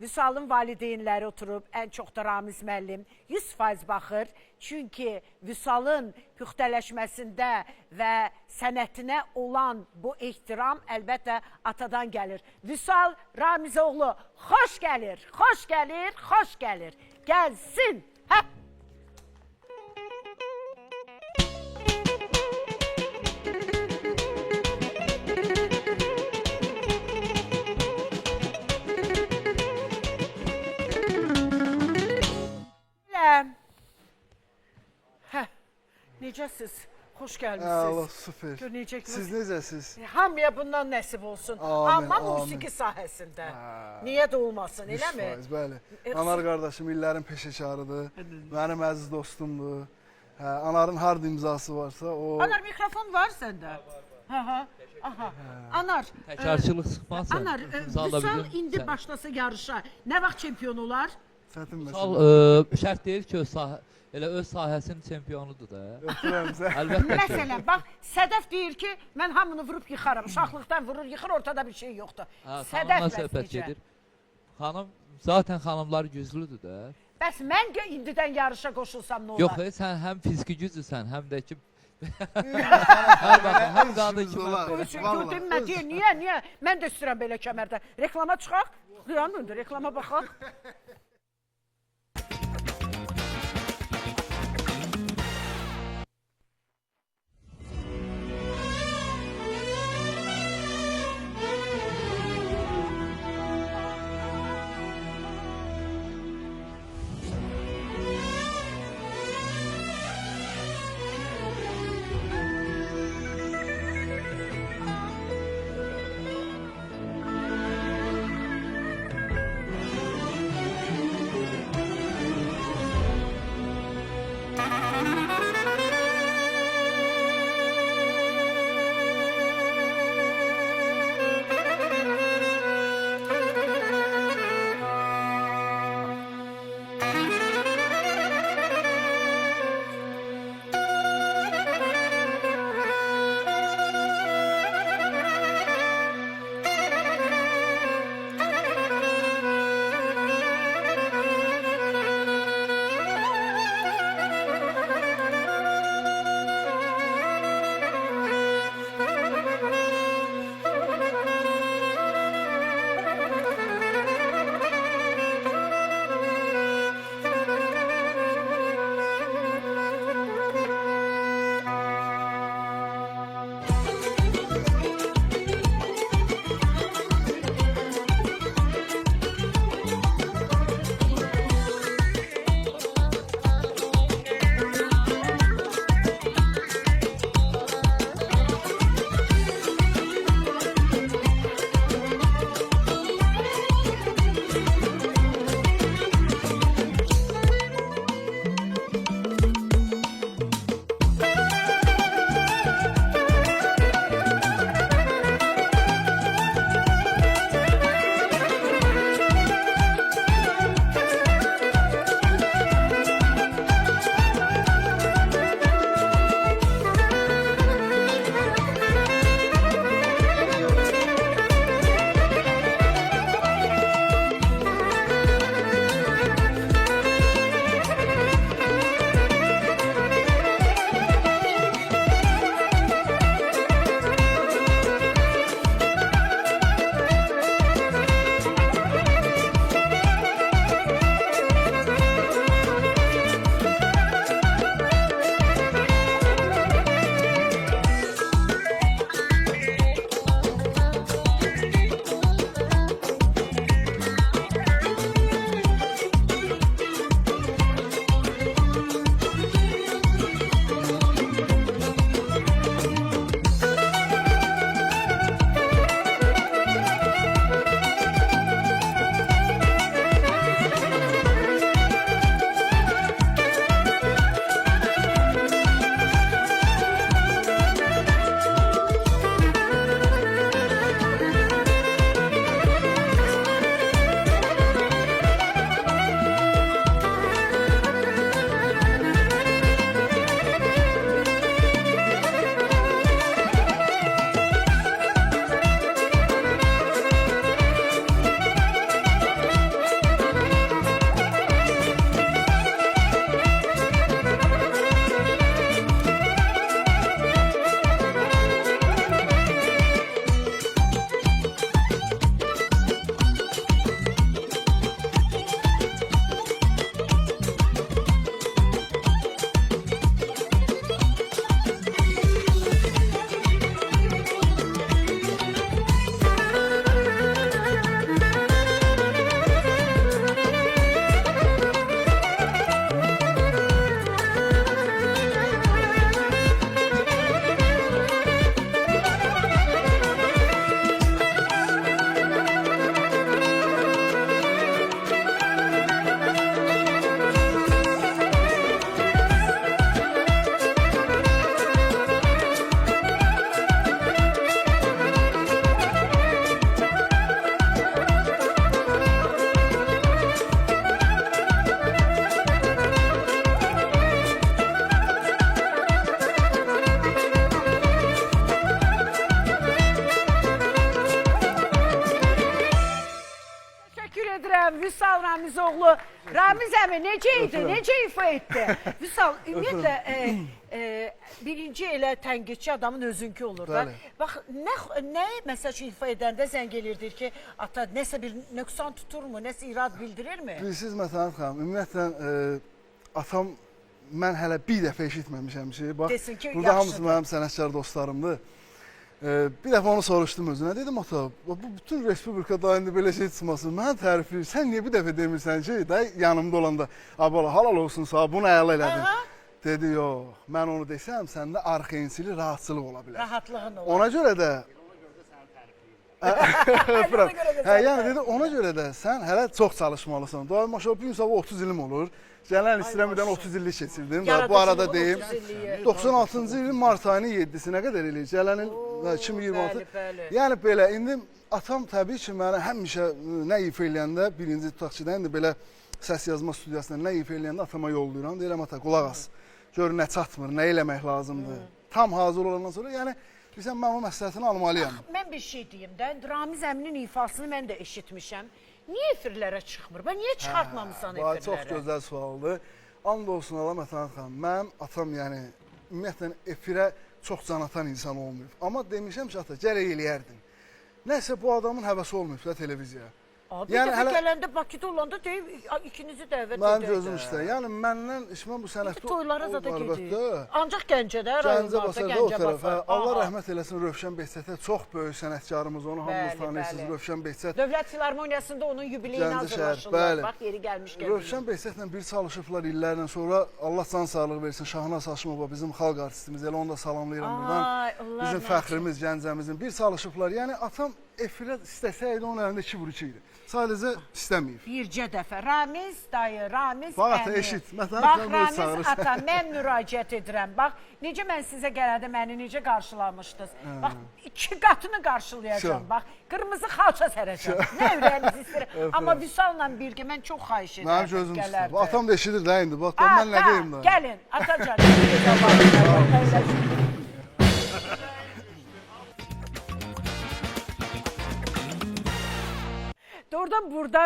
Vüsalın valideynləri oturub, ən çox da Ramiz müəllim 100% baxır. Çünki Vüsalın püxtələşməsində və sənətinə olan bu ehtiram əlbəttə atadan gəlir. Vüsal Ramizoğlu xoş gəlir, xoş gəlir, xoş gəlir. Gəlsin. Hə? Necəsiz? Xoş gəlmişsiniz. Allah, süper. Siz necəsiz? Hamıya bundan nəsib olsun. Amma musiki sahəsində. Niyə də olmasın, eləmi? 100%, bəli. Anar qardaşım illərin peşəkarıdır. Mənim əziz dostumdur. Anarın harda imzası varsa o... Anar, mikrofon var səndə? Anar, Təkarçılıq sıxmazsa. Anar, Vüsal indi başlasa yarışa nə vaxt çempion olar? Çətin məsələ. Şərt deyil ki, elə öz sahəsinin çempionudur da. Əlbəttə ki. Məsələn, bax, Sədəf deyir ki, mən hamını vurub yıxaram. Şaxlıqdan vurur, yıxır, ortada bir şey yoxdur. Xanımla söhbət gedir. Xanım, zaten xanımlar güclüdür də. Bəs mən indidən yarışa qoşulsam nə olar? Yox, sən həm fiziki güclüsən, həm də ki... Həm qadın kimi... Demə, deyir, niyə? Mən də istəyirəm belə kəmərdə. Reklama çıxaq, reklama baxaq. edirəm Vüsal Ramizoğlu. Ramiz əmi necə idi, necə ifa etdi? Vüsal, ümumiyyətlə birinci elə tənqidçi adamın özünkü olur da. Bax, nə məsəl üçün ifa edəndə zəng elirdir ki, ata nəsə bir nöqsan tuturmu, nəsə irad bildirirmi? Bilirsiniz Mətanət xanım, ümumiyyətlə atam mən hələ bir dəfə eşitməmişəm ki, bax, burada hamısı mənim sənətkar dostlarımdır. Bir dəfə onu soruşdum özünə, dedim ata, bu bütün respublikada indi belə şey çıxmasın, mənə tərifləyir, sən niyə bir dəfə demirsən ki, yanımda olanda, abala halal olsun sağ, bunu əla elədin. Dedi, yox, mən onu desəm, səndə arxençili rahatçılıq ola bilər. Rahatlığın olar. Ona görə də... Yəni dedi, ona görə də sən hələ çox çalışmalısan. Daha maşallah bir gün sabah 30 ilim olur. Gələn istəyirəm birdən 30 illik keçirdim. Bu arada deyim, 96-cı ilin mart ayının 7-sinə qədər eləyir. Gələn il 2026. Yəni belə, indi atam təbii ki, mənə həmişə nə ifa eləyəndə, birinci tutaqçıda, indi belə səs yazma studiyasında nə ifa eləyəndə atama yollayıram. Deyirəm, ata, qulaq as, gör nə çatmır, nə eləmək lazımdır. Tam hazır olandan sonra, yəni, bilirsən, mən o məsləhətini almalıyam. Mən bir şey deyim də, Ramiz əminin ifasını mən də eşitmişəm. Niyə efirlərə çıxmır? Niyə çıxartmamısan efirlərə? Çox gözəl sualdır. And olsun Allah Mətanət xanım. Mənim atam, yəni, ümumiyyətlə, efirə çox can atan insan olmayıb. Amma demişəm ki, ata, gərək eləyərdin. Nəsə bu adamın həvəsi olmayıb da televiziyaya. Bir dəfə gələndə Bakıda olanda deyib, ikinizi dəvət edək. Mənim gözüm üstə. Yəni, məndən, mən bu sənətdə... Toylara zada gedir. Ancaq Gəncədə, rayonlarda, Gəncə basar. Allah rəhmət eləsin Rövşən Behçətə. Çox böyük sənətkarımız, onu hamınız tanıyırsınız. Rövşən Behçət. Dövlət Filarmoniyasında onun yubileyini hazırlaşırlar. Bax, yeri gəlmişkən. Rövşən Behçətlə bir çalışıblar illərlə sonra. Allah can sağlıq versin. Şahnaz Haşimova bizim xalq artistimiz. Elə onu da salamlayıram buradan. Bizim fəxrimiz, Gəncəmizin. Bir çalışıblar. Yəni, atam efirə istəsəydi, onun əlində 2 vur 2 idi. Sadəcə istəməyib. Bircə dəfə. Ramiz dayı, Ramiz əmi. Bax, eşit. Bax, Ramiz ata, mən müraciət edirəm. Bax, necə mən sizə gələndə məni necə qarşılamışdınız. Bax, 2 qatını qarşılayacağım. Bax, qırmızı xalça sərəcəm. Nə ürəyiniz istəyir. Amma Vüsalla birgə mən çox xahiş edirəm. Mənim gözüm üstə. Atam da eşidir də indi. Bax, mən nə deyim da. Gəlin, atacan. Doğrudan burada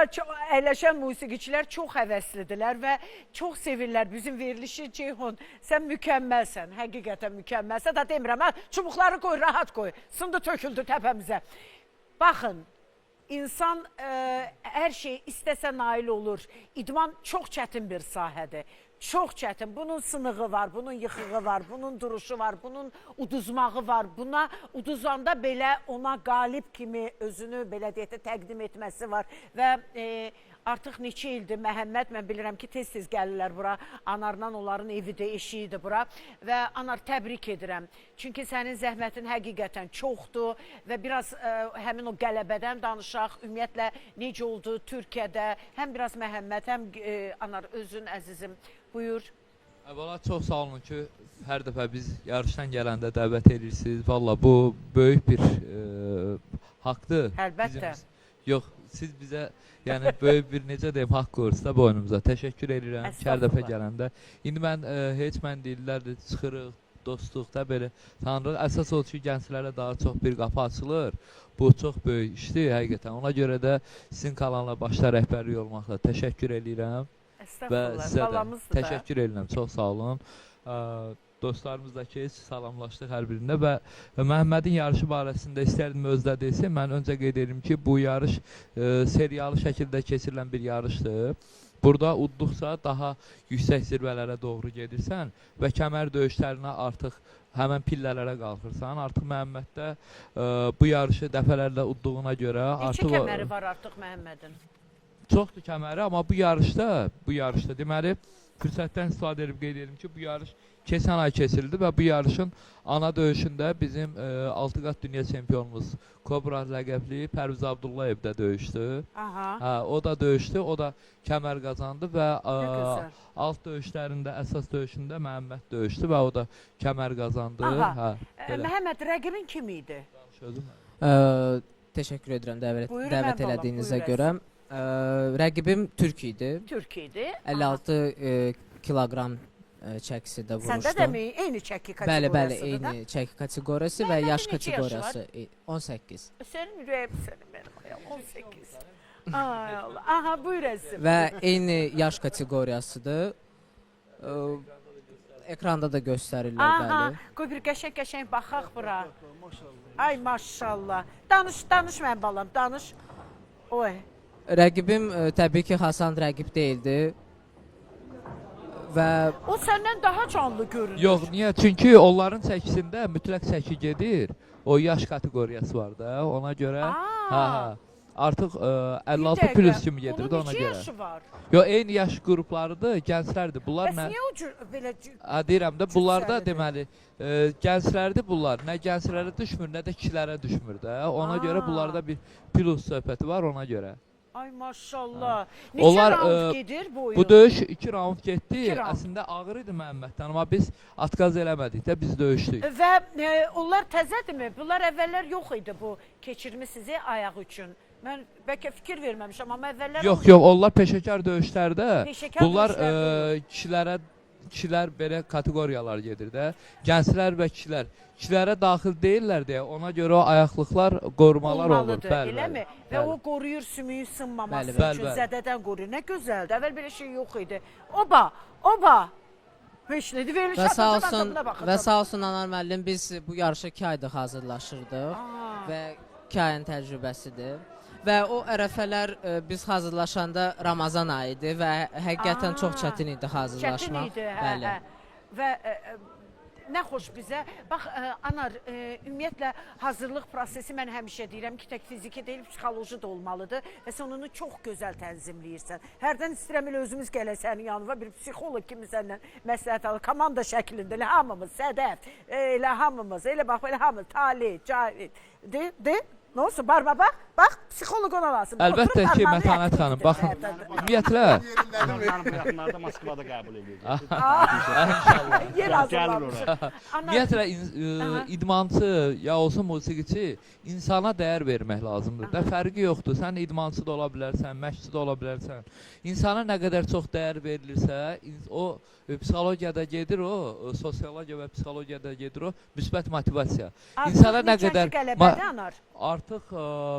əyləşən musiqiçilər çox həvəslidirlər və çox sevirlər bizim verilişi. Ceyhun, sən mükəmməlsən, həqiqətən mükəmməlsən. Da demirəm, çubuqları qoy, rahat qoy. Sındı töküldü təpəmizə. Baxın, insan hər şey istəsə nail olur. İdman çox çətin bir sahədir. Çox çətin. Bunun sınığı var, bunun yıxığı var, bunun duruşu var, bunun uduzmağı var. Buna uduzanda belə ona qalib kimi özünü belə deyək də təqdim etməsi var. Və artıq neçə ildir Məhəmməd, mən bilirəm ki, tez-tez gəlirlər bura. Anarla onların evidir, eşiyidir bura. Və Anar, təbrik edirəm. Çünki sənin zəhmətin həqiqətən çoxdur və biraz həmin o qələbədən danışaq. Ümumiyyətlə, necə oldu Türkiyədə? Həm biraz Məhəmməd, həm Anar, özün əzizim. Buyur. Əvvəla çox sağ olun ki, hər dəfə biz yarışdan gələndə dəvət edirsiniz. Valla bu böyük bir haqdır. Əlbəttə. Yox, siz bizə yəni böyük bir necə deyim, haqq qoyursunuz da boynumuza. Təşəkkür edirəm ki, hər dəfə gələndə. İndi mən heç mən deyirlərdir, çıxırıq, dostluq da belə tanırıq. Əsas odur ki, gənclərə daha çox bir qapı açılır. Bu çox böyük işdir həqiqətən. Ona görə də sizin kanalına başda rəhbərlik olmaqla təşəkkür edirəm. Və sizə də təşəkkür edirəm, çox sağ olun. Dostlarımızla ki, salamlaşdıq hər birində və Məhəmmədin yarışı barəsində istərdim özdə desin. Mən öncə qeyd edirəm ki, bu yarış seriyalı şəkildə keçirilən bir yarışdır. Burada udduqca daha yüksək zirvələrə doğru gedirsən və kəmər döyüşlərinə artıq həmən pillələrə qalxırsan. Artıq Məhəmməddə bu yarışı dəfələrlə udduğuna görə... Neçə kəməri var artıq Məhəmmədin? Çoxdur kəməri, amma bu yarışda deməli, fürsətdən istifadə edib qeyd edim ki, bu yarış keçən ay keçirildi və bu yarışın ana döyüşündə bizim 6 qat dünya çempionumuz Kobra ləqəbli Pərviz Abdullayev də döyüşdü. O da döyüşdü, o da kəmər qazandı və alt döyüşlərində, əsas döyüşündə Məhəmməd döyüşdü və o da kəmər qazandı. Məhəmməd, rəqibin kim idi? Təşəkkür edirəm dəvət elədiyinizə görə. Rəqibim Türk idi. 56 kiloqram çəkisidə vuruşdum. Səndə də mi eyni çəki kateqoriyasıdır? Bəli, eyni çəki kateqoriyası və yaş kateqoriyası 18. Sənin ürəyim sənin, mənim ayağım 18. Ay Allah. Aha, buyur əzizim. və eyni yaş kateqoriyasıdır. Ekranda da göstərirlər, Aha, bəli. qoy bir qəşəng baxaq bura. Ay maşallah. Danış mənim balam, danış. Oy. Rəqibim təbii ki, Hasan rəqib deyildi. Və O səndən daha canlı görünür. Yox, niyə? Çünki onların çəkisində mütləq çəki gedir. O yaş kateqoriyası var da, ona görə. Ha. Artıq 56 plus kimi gedir də ona Onun görə. neçə yaşı var? Yox, eyni yaş qruplarıdır, gənclərdir. Bunlar Bəs niyə o cür belə deyirəm də, bunlar da cütsəlidir? deməli gənclərdir bunlar. Nə gənclərə düşmür, nə də kişilərə düşmür də. Ona görə bunlarda bir plus söhbəti var ona görə. Ay maşallah. Neçə Onlar round gedir bu oyun? bu döyüş 2 raund getdi. 2 round. Əslində ağır idi Məhəmməddən, amma biz atqaz eləmədik də, biz döyüşdük. Və onlar təzədirmi? Bunlar əvvəllər yox idi bu keçirmi sizi ayaq üçün. Mən bəlkə fikir verməmişəm, amma əvvəllər Yox, onlar peşəkar döyüşlərdə. Peşəkar Bunlar döyüşlərdə kişilər belə kateqoriyalar gedir də. Gənclər və kişilərə daxil deyirlər deyə ona görə o ayaqlıqlar qorumalar olur. Bəli, eləmi? Və o qoruyur sümüyün sınmaması üçün, zədədən qoruyur. Nə gözəldir. Əvvəl belə şey yox idi. Oba. Heç nədir veriliş Və sağ olsun Anar müəllim, biz bu yarışa 2 aydıq hazırlaşırdıq və 2 ayın təcrübəsidir. Və o ərəfələr biz hazırlaşanda Ramazan ayı idi və həqiqətən çox çətin idi hazırlaşmaq. Çətin idi, hə. Və nə xoş bizə. Bax, Anar, ümumiyyətlə hazırlıq prosesi mən həmişə deyirəm ki, tək fiziki deyil, psixoloji da olmalıdır və sən onu çox gözəl tənzimləyirsən. Hərdən istəyirəm elə özümüz gələk sənin yanına, bir psixoloq kimi səndən məsləhət alır. Komanda şəklində, elə hamımız, Sədəf, elə hamımız, elə bax, elə hamımız, Talih, Cahid, de. Nə olsun, barma bax, psixoloq ona lazım. Əlbəttə ki, Mətanət xanım, baxın, ümumiyyətlə... Bu yaxınlarda Moskvada qəbul edir. İnşallah. Yer hazırlamış. Ümumiyyətlə, idmançı, ya olsun musiqiçi, insana dəyər vermək lazımdır. Da fərqi yoxdur, sən idmançı da ola bilərsən, məşqçi də ola bilərsən. İnsana nə qədər çox dəyər verilirsə, o psixologiyada gedir o, sosiologiya və psixologiyada gedir o, müsbət motivasiya. İnsana nə qədər... Artıq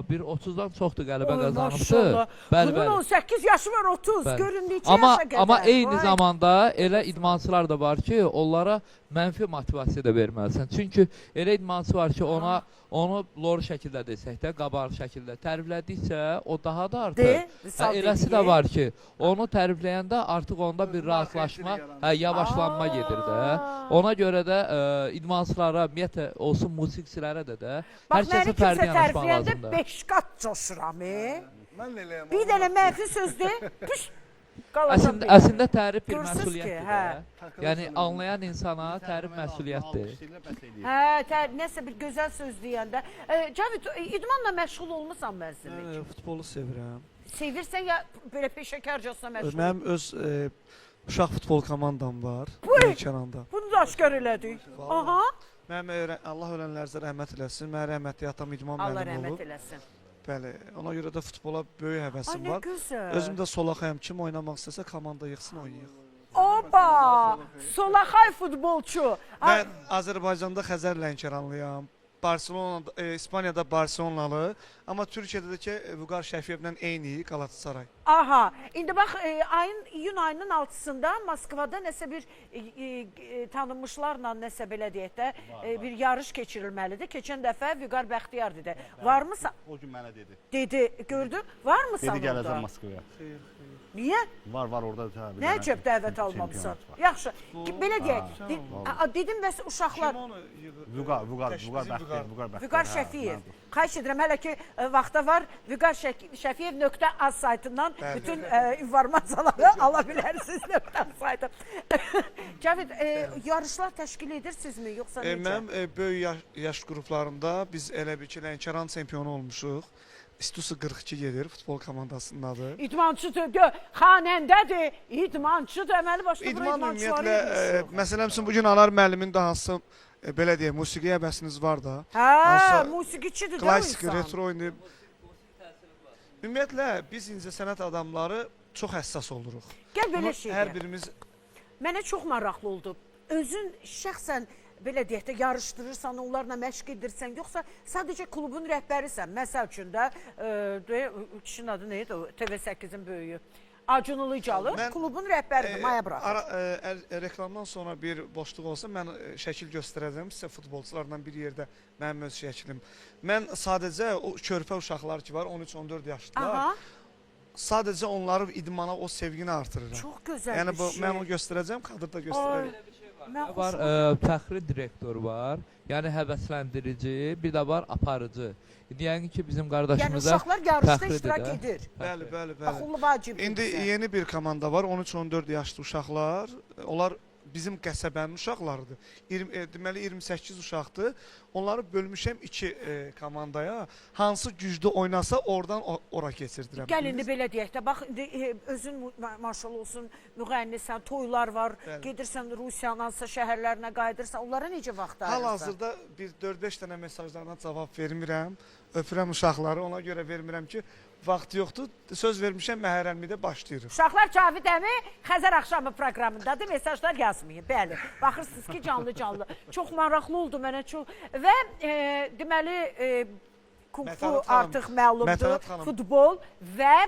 bir 30-dan çoxdur qələbə qazanıbdır. Bunun 18 yaşı var, 30. Görün neçə yaşa qədər. Amma eyni zamanda elə idmançılar da var ki, onlara mənfi motivasiya da verməlisən. Çünki elə idmançı var ki, onu lor şəkildə desək də, qabarıq şəkildə təriflədikcə o daha da artıq. Eləsi də var ki, onu tərifləyəndə artıq onda bir rahatlaşma, yavaşlanma gedir də. Ona görə də idmançılara, ümumiyyətlə olsun musiqiçilərə də hər kəsə fərdi yanaşmaq lazımdır. 5 qat coşuram. Bir dənə mənfi sözdür. Əslində tərif bir məsuliyyətdir. Yəni anlayan insana tərif məsuliyyətdir. Nəsə bir gözəl söz deyəndə. Cavid, idmanla məşğul olmusan mənzillik? Futbolu sevirəm. Sevirsən ya belə peşəkarcasına məşğul? Mənim öz uşaq futbol komandam var. Lənkəranda. Bunu da aşkar elədik. Aha. Mənim Allah ölənlərinizə rəhmət eləsin. Mənim rəhmətli atam idman müəllimi olub. Allah rəhmət eləsin. Bəli, ona görə də futbola böyük həvəsim var. Gözəl. Özüm də solaqayım, kim oynamaq istəsə komanda yığsın oynayıq. Oba! Solaqay futbolçu. Mən Azərbaycanda Xəzər Lənkəranlıyam. İspaniyada Barselonalı, amma Türkiyədə ki Vüqar Şəfiyevlə eyni Galatasaray. Aha, indi bax iyun ayının 6-sında Moskvada nəsə bir tanınmışlarla nəsə belə deyək də bir yarış keçirilməlidir. Keçən dəfə Vüqar Bəxtiyar dedi. Varmısan? O gün mənə dedi. Dedi, gördün? Varmısan orada? Dedi gələcəm Moskvaya. Niyə? Var orada. Nə cəb dəvət almamısan? Yaxşı, belə deyək. Dedim bəs uşaqlar... Vüqar Şəfiyev. Xahiş edirəm, hələ ki vaxta var. Vüqar Şəfiyev.az saytından bütün informasiyaları ala bilərsiniz. saytı. Cavid, yarışlar təşkil edirsinizmi, yoxsa necə? Mənim böyük yaş qruplarında biz elə bir ki, Lənkəran çempionu olmuşuq. İstusu 42 gedir, futbol komandasındadır. İdmançıdır, xanəndədir, idmançıdır, əməli başda bura idmançıları edirmişsiniz. Məsələn üçün, bugün Anar müəllimin də hansı, belə deyək, musiqi həvəsiniz var da. Musiqiçidir də klasik, insan. retro oynayıb. Ümumiyyətlə, biz incəsənət adamları çox həssas oluruq. Gəl belə şey hər birimiz... Mənə çox maraqlı oldu. Özün şəxsən belə deyək də yarışdırırsan, onlarla məşq edirsən, yoxsa sadəcə klubun rəhbərisən? Məsəl üçün də kişinin adı neydi o TV8-in böyüyü? Acun Ilıcalı klubun rəhbəridir, Maya buraxır. Reklamdan sonra bir boşluq olsa mən şəkil göstərəcəm sizə futbolçularla bir yerdə mənim öz şəklim. Mən sadəcə o körpə uşaqlar ki var 13-14 yaşlılar. Sadəcə onları idmana o sevgini artırıram. Çox gözəl yəni, bir şey. Mən onu göstərəcəm, kadrda göstərəcəm. Var fəxri direktor var, yəni həvəsləndirici, bir də var aparıcı. Yəni ki bizim qardaşımıza yəni uşaqlar yarışda iştirak edir. Bəli. Baxılı vacibdir. İndi yeni bir komanda var, 13-14 yaşlı uşaqlar. Onlar bizim qəsəbənin uşaqlarıdır. Deməli 28 uşaqdır. Onları bölmüşəm 2 komandaya. Hansı güclü oynasa oradan ora keçirdirəm. Gəl indi belə deyək də, bax özün maşallah olsun, müğənnisən, toylar var, gedirsən Rusiyanın hansısa şəhərlərinə qayıdırsan, onlara necə vaxt ayırırsan? Hal-hazırda bir 4-5 dənə mesajlarına cavab vermirəm. Öpürəm uşaqları, ona görə vermirəm ki, vaxt yoxdur. Söz vermişəm, məhərrəmlikdə başlayırıq. Uşaqlar Cavid əmi Xəzər axşamı proqramındadır, mesajlar yazmayın. Bəli, baxırsınız ki, canlı. Çox maraqlı oldu mənə çox. Və deməli, kung-fu artıq məlumdur, futbol və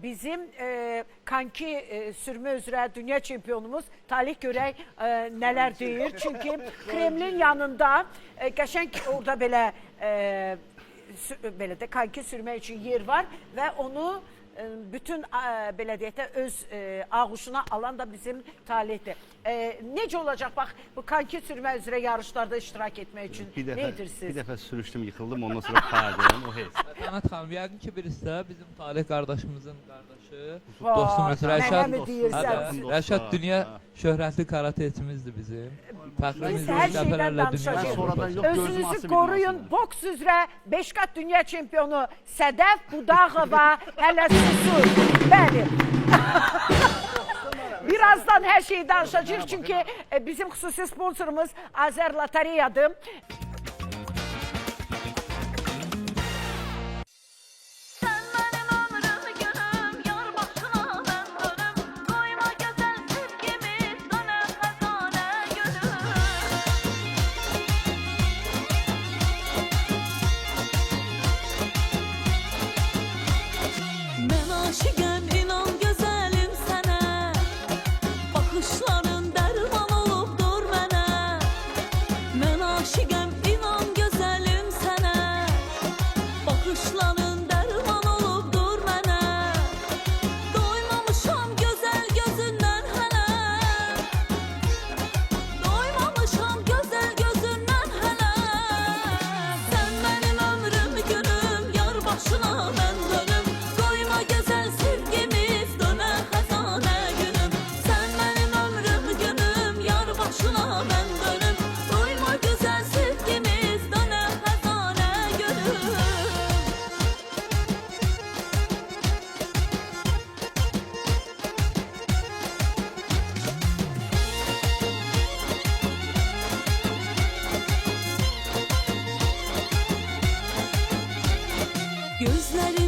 bizim konki sürmə üzrə dünya çempionumuz Talih görək nələr deyir. Çünki Kremlin yanında qəşəng orada belə də konki sürmək üçün yer var və onu bütün belə deyək də öz ağuşuna alan da bizim Talihdir. Necə olacaq? Bax, bu konki sürmə üzrə yarışlarda iştirak etmək üçün nə edirsiniz? Bir dəfə sürüşdüm, yıxıldım, ondan sonra payladım, o heç. Qanat xanım, yəqin ki birisi də bizim Talih qardaşımızın qardaşı, dostumuz Rəşad dünya şöhrətli karateçimizdir bizim. Biz hər şeydən danışacağıq. Özünüzü qoruyun. Boks üzrə 5 qat dünya çempionu Sədəf Budağova hələ susur. Bəli. Birazdan hər şeyi danışacağıq. Çünki bizim xüsusi sponsorumuz Azər Lotereyadır. Güzel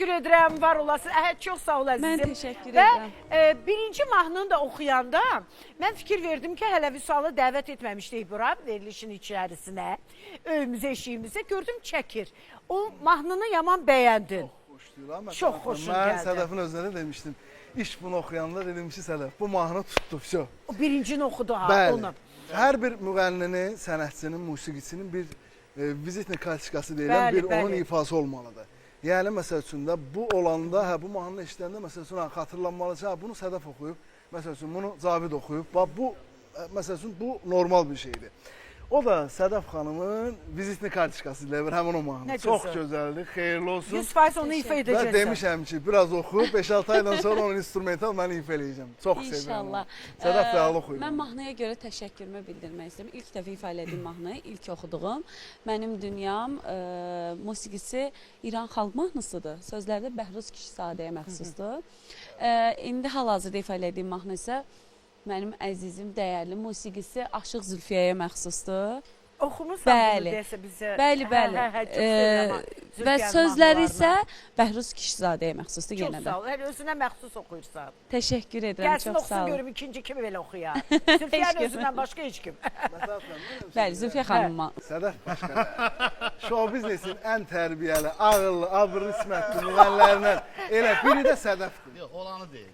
təşəkkür edirəm, var olasın. Əhəd, çox sağ ol əzizim. Mən təşəkkür Və edirəm. birinci mahnını da oxuyanda mən fikir verdim ki, hələ Vüsalı dəvət etməmişdik bura, verilişin içərisinə, öyümüzə, eşiyimizə. Gördüm çəkir. O mahnını yaman bəyəndin. Çox xoşum Mən gəldi. Sədəfin özünə də demişdim. İş bunu oxuyanda dedim ki, Sədəf, bu mahnı tutdu, vəsə. O birincini oxudu ha, Bəli. onu. Hər bir müğənninin, sənətçinin, musiqiçinin bir vizitli kartikası deyilən Bəli, bir onun bəli. ifası olmalıdır. Yəni, məsəl üçün də bu olanda, bu mahnını eşidəndə, məsəl üçün, xatırlanmalıdır, bunu Sədəf oxuyub, məsəl üçün, bunu Cavid oxuyub, bu, məsəl üçün, bu normal bir şeydir. O da Sədəf xanımın vizitli kartikası deyilən həmin o mahnı. Çox gözəldir, xeyirli olsun. 100% onu ifa edəcəksən. Və demişəm ki, biraz oxuyub, 5-6 aydan sonra onun instrumental mən ifa eləyəcəm. Çox sevirəm. İnşallah. Sədəf fəal oxuyur. Mən mahnıya görə təşəkkürümü bildirmək istəyirəm. İlk dəfə ifa elədiyim mahnı, ilk oxuduğum Mənim Dünyam musiqisi İran xalq mahnısıdır. Sözləri də Bəhruz Kişizadəyə məxsusdur. İndi hal-hazırda ifa elədiyim mahnı isə mənim əzizim, dəyərli musiqisi Aşıq Zülfiyəyə məxsusdur. Oxumursan bunu desə bizə. Bəli, bəli. Və sözləri isə Bəhruz Kişizadəyə məxsusdur yenə də. Çox sağ ol. Hələ özünə məxsus oxuyursan. Təşəkkür edirəm, Gəlsin çox sağ oxusun olun. görüm ikinci kimi belə oxuyar. Zülfiyənin özündən başqa heç kim. Bəli, Zülfiyə xanımma. Sədəf başqa. Show biznesin ən tərbiyəli, ağıllı, abırlı, ismətli müğənnilərindən elə biri də Sədəfdir. Yox, olanı deyil.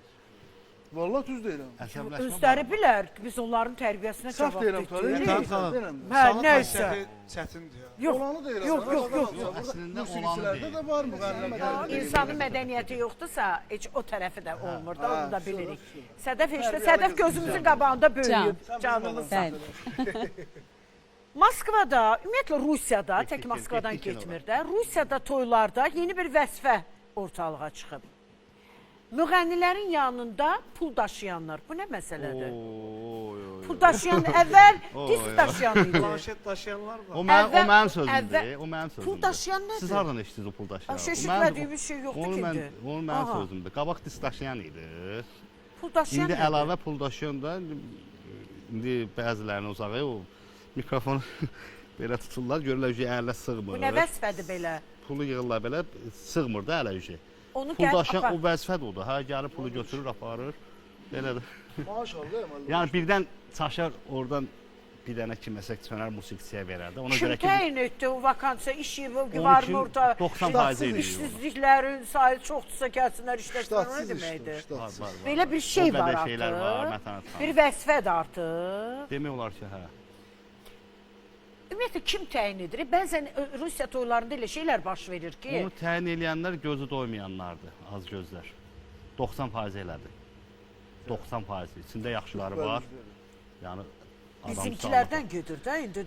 Vallahi düz deyirəm. Özləri bilər ki, biz onların tərbiyəsinə Səhv cavab deyirəm, deyildik. Hə, nəysə. Çətindir ya. Yox, Olanı deyirəm. yox. Əslində olanı Musiqiçilərdə deyil. də var müğənnilər. İnsanın mədəniyyəti yoxdursa, heç o tərəfi də olmur da, onu da bilirik. Sədəf heç də, Sədəf gözümüzün qabağında böyüyüb, canımızsan. Moskvada, ümumiyyətlə Rusiyada, tək Moskvadan getmir də, Rusiyada toylarda yeni bir vəzifə ortalığa çıxıb. Müğənnilərin yanında pul daşıyanlar. Bu nə məsələdir? Pul daşıyan əvvəl disk daşıyan idi. Planşet daşıyanlar var. O mənim sözümdür. O mənim sözümdür. Pul daşıyan nədir? Siz hardan eşitdiniz o pul daşıyan? Şaşırtmadığımız şey yoxdur ki indi. O mənim sözümdür. Qabaq disk daşıyan idi. Pul daşıyan İndi nədir? əlavə pul daşıyan da indi bəzilərinin uzağı o mikrofonu belə tuturlar, görürlər ki, əllə sığmır. Bu nə vəzifədir belə? Pulu yığırlar belə, sığmır da ələ yüzü. Onu Pul daşıyan o vəzifədir o da. Hə, gəlib pulu götürür, aparır. Belə də. Maşallah. Yəni birdən çaşar oradan bir dənə kiməsə sönər musiqiçiyə verər də. Ona Kim görə ki təyin etdi o vakansiya, iş yeri var mı orada? 90% eləyir. İşsizliklərin sayı çoxdursa gəlsinlər işləsinlər, nə deməkdir? Belə bir şey var artıq. Bir vəzifədir artıq. Demək olar ki, hə. Ümumiyyətlə kim təyin edir? Bəzən Rusiya toylarında elə şeylər baş verir ki. Onu təyin eləyənlər gözü doymayanlardır, az gözlər. 90% elədir. 90%. İçində yaxşıları var. Yəni bizimkilərdən gedir də indi.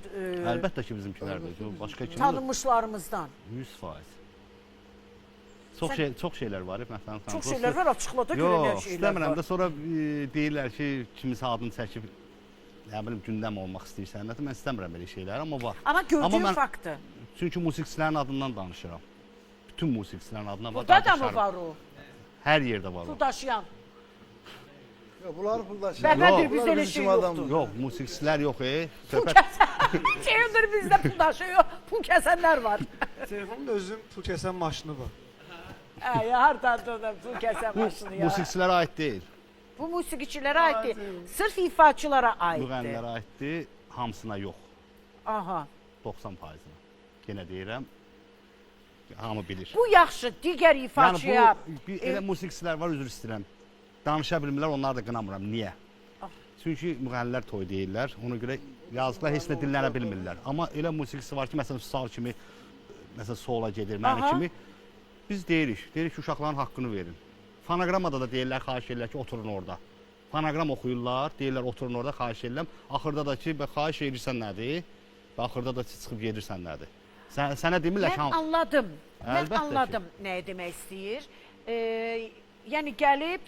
Əlbəttə ki, bizimkilərdir. Başqa kim? Tanınmışlarımızdan. 100%. Çox şeylər var, məsələn. Çox şeylər var, açıqlada görünən şeylər var. Yox, istəmirəm də sonra deyirlər ki, kimisə adını çəkib nə bilim gündəm olmaq istəyirsən. Mən istəmirəm belə şeylər, amma var. Amma gördüyün faktdır. Çünki musiqiçilərin adından danışıram. Bütün musiqiçilərin adından var. Burada da mı var o? Hər yerdə var o. Pul daşıyan. Yox, bunları pul daşıyan. Bəbədir, bizdə elə şey yoxdur. Yox, musiqiçilər yox, Şeydir, bizdə pul daşıyor, pul kəsənlər var. Telefonun özünün pul kəsən maşını var. Hardadır da pul kəsən maşını ya. Musiqiçilərə aid deyil. Bu musiqiçilərə aiddir. Sırf ifaçılara aiddir. Müğənnilərə aiddir, hamısına yox. Aha. 90%-ına. Yenə deyirəm, hamı bilir. Bu yaxşı, digər ifaçıya... Yəni bu, elə musiqiçilər var, üzr istəyirəm. Danışa bilmirlər, onları da qınamıram. Niyə? Çünki müğənnilər toy deyirlər, ona görə yazıqlar heç nə dinlənə bilmirlər. Amma elə musiqisi var ki, məsələn, Sal kimi, məsələn, sola gedir, məni kimi. Biz deyirik ki, uşaqların haqqını verin. Fonoqramada da deyirlər, xahiş edirlər ki, oturun orada. Fonoqram oxuyurlar, deyirlər, oturun orada, xahiş edirəm. Axırda da ki, xahiş edirsən nədir? Və axırda da çıxıb gedirsən nədir? Sənə demirlər ki... Mən anladım. Mən anladım nəyə demək istəyir. Yəni gəlib,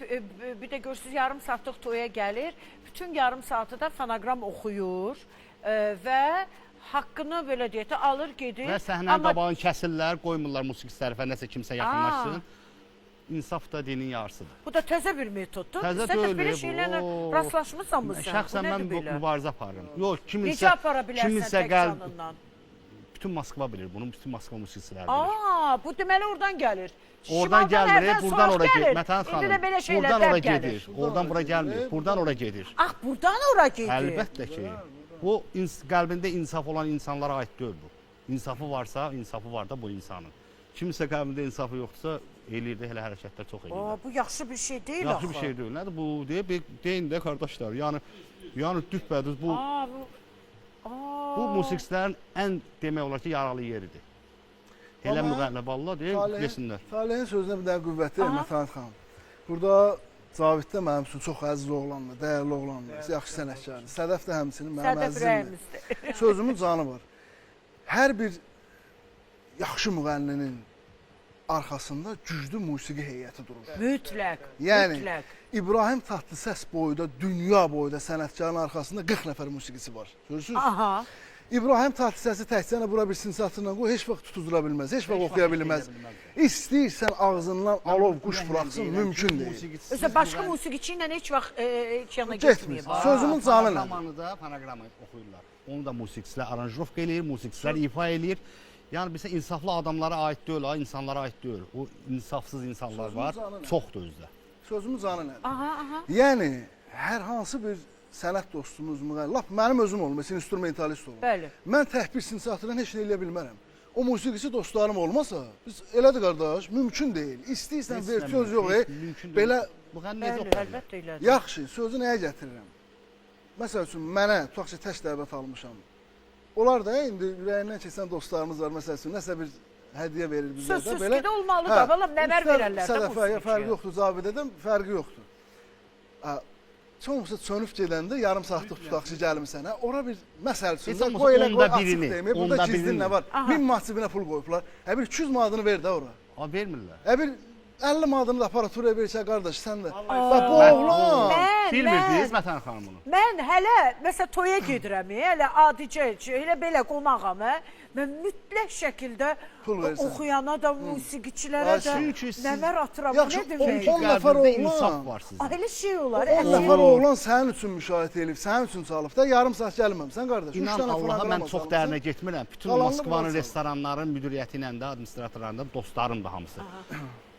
bir də görürsünüz, yarım saatlıq toya gəlir. Bütün yarım saatı da fonoqram oxuyur və haqqını belə deyək də alır, gedir. Və səhnənin qabağını kəsirlər, qoymurlar musiqi tərəfə, nəsə kimsə yaxınlaşsın. İnsaf da dinin yarısıdır. Bu da təzə bir metoddur. Təzə deyil. Belə şeylərlə rastlaşmısan mı sən? Şəxsən mən mübarizə aparıram. Yox, necə apara bilərsən tək canından? bütün Moskva bilir bunu, bütün Moskva musiqiçiləri bilir. Aa, bu deməli oradan gəlir. Oradan Şimaldan gəlmir, hərdən buradan soğuk ora gedir. gəlir. Mətən İndi də belə xanım, şeylər buradan ora dəb gəlir. gedir. Oradan bura gəlmir, buradan ora gedir. Ah, buradan ora gedir. Əlbəttə ki. Bu qəlbində insaf olan insanlara aid deyil bu. İnsafı varsa, insafı var da bu insanın. Kimsə qəlbində insafı yoxdursa, eləyir də elə hərəkətlər çox eləyir. Aa, bu yaxşı bir şey deyil Yaxşı bir şey deyil. Nədir bu deyə deyin də qardaşlar. Yəni düppədüz bu Aa, bu musiqiçilərin ən demək olar ki, yaralı yeridir. Elə müğənni valla deyil, desinlər. Talehin sözünə bir dənə qüvvəti Mətanət xanım. Burada Cavid də mənim üçün çox əziz oğlandır, dəyərli oğlandır, yaxşı sənətkardır. Sədəf də həmçinin mənim əzizimdir. Sözümün canı var. Hər bir yaxşı müğənninin arxasında güclü musiqi heyəti durur. Mütləq, Yəni, mütləq. İbrahim Tatlıses boyda, dünya boyda sənətkarın arxasında 40 nəfər musiqiçi var. Görürsünüz? Aha. İbrahim Tatlısesi təkcə bura bir sinsatıyla qoy, heç vaxt tutuzura bilməz, heç vaxt oxuya bilməz. İstəyirsən ağzından alov quş buraxsın, mümkün deyil. Özə başqa musiqiçi ilə heç vaxt yana Getmir. getməyib. Sözümün canı ilə. Fonoqramını da, fonoqramı oxuyurlar. Onu da musiqiçilər aranjировка eləyir, musiqiçilər ifa eləyir. Yəni bizə insaflı adamlara aid deyil, insanlara aid deyil. O insafsız insanlar var, çoxdur özdə. Sözümün canı ilə. Aha, aha. Yəni, hər hansı bir sənət dostumuz, lap mənim özüm olum, mesela instrumentalist olum. Bəli. Mən təhbir sinsatıyla heç nə eləyə bilmərəm. O musiqiçi dostlarım olmasa, biz elədir qardaş, mümkün deyil. İstəyirsən virtüöz yox, belə Əlbəttə elədir. yaxşı, sözü nəyə gətirirəm? Məsəl üçün, mənə, tutaq ki, tək dəvət almışam. Onlar da indi ürəyindən keçən dostlarımız var, məsəl üçün, nəsə bir hədiyyə verir bizə də. Sözsüz ki də olmalı da, valla nəmər verərlər də Sədəfəyə fərqi yoxdur, Cavidədən fərqi yoxdur. Çoxsa çönüb gedəndə yarım saatlıq tutaq ki, gəlim sənə. Ora bir məsəl üçün, qoy elə qoy açıq demir, burada gizlin nə var? 1000 manat cibinə pul qoyublar. Bir 200 manatını ver də ora. Vermirlər. Bir 50 manatını da aparaturaya versə qardaş, sən də. Bax bu oğlan. Bilmirdiniz Mətən xanım bunu? Mən hələ, məsələn, toya gedirəm, hələ adicə, elə belə qonağam, mən mütləq şəkildə oxuyana da, musiqiçilərə də nəmər atıram, bu nə demək? 10 nəfər oğlan. Elə şey olar. 10 nəfər oğlan sənin üçün müşahidə edib, sənin üçün çalıb da, yarım saat gəlməmsən qardaş. İnan Allaha mən çox dərinə getmirəm. Bütün Moskvanın restoranların müdiriyyəti ilə də, administratorlarında dostlarım da hamısı.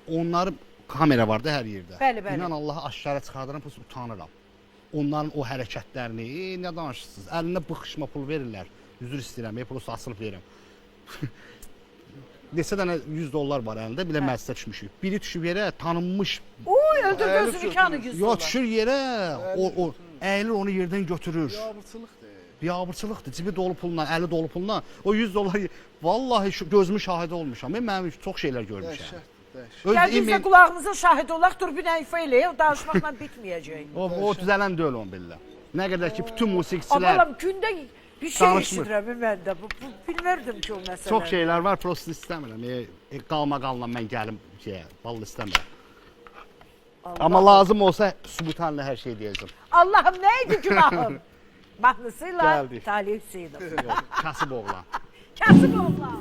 Onların kamera var da hər yerdə. Bəli, bəli. İnan Allaha aşkara çıxardıram, pus utanıram. Onların o hərəkətlərini, nə danışırsınız? Əlinə bıxışma pul verirlər. Üzr istəyirəm, pulu asılıb verirəm. Neçə dənə $100 var əlində, bir də məclisə düşmüşük. Biri düşüb yerə, tanınmış. Oy, öldür gözünü kanı $100. Yo, düşür yerə, o əyilir onu yerdən götürür. Biabırçılıqdır. Biabırçılıqdır, cibi dolu pulla, əli dolu pulla. O $100, vallahi gözümün şahidi olmuşam. Mən çox şeylər görmüşəm. Gəl biz də qulağımızın şahid olaq, dur bir nəifə eləyə, o danışmaqla bitməyəcək. O düzələn deyil onu billə. Nə qədər ki, bütün musiqiçilər... Avalam, gündə bir şey işidirəm mən də, bilmərdim ki o məsələ. Çox şeylər var, prosto istəmirəm. Qalma mən gəlim, vallahi istəmirəm. Amma lazım olsa sübutanla hər şey deyəcəm. Allahım, nə idi günahım? Mahnısıyla Talih Hüseynov. Kasıb oğlan. Kasıb oğlan.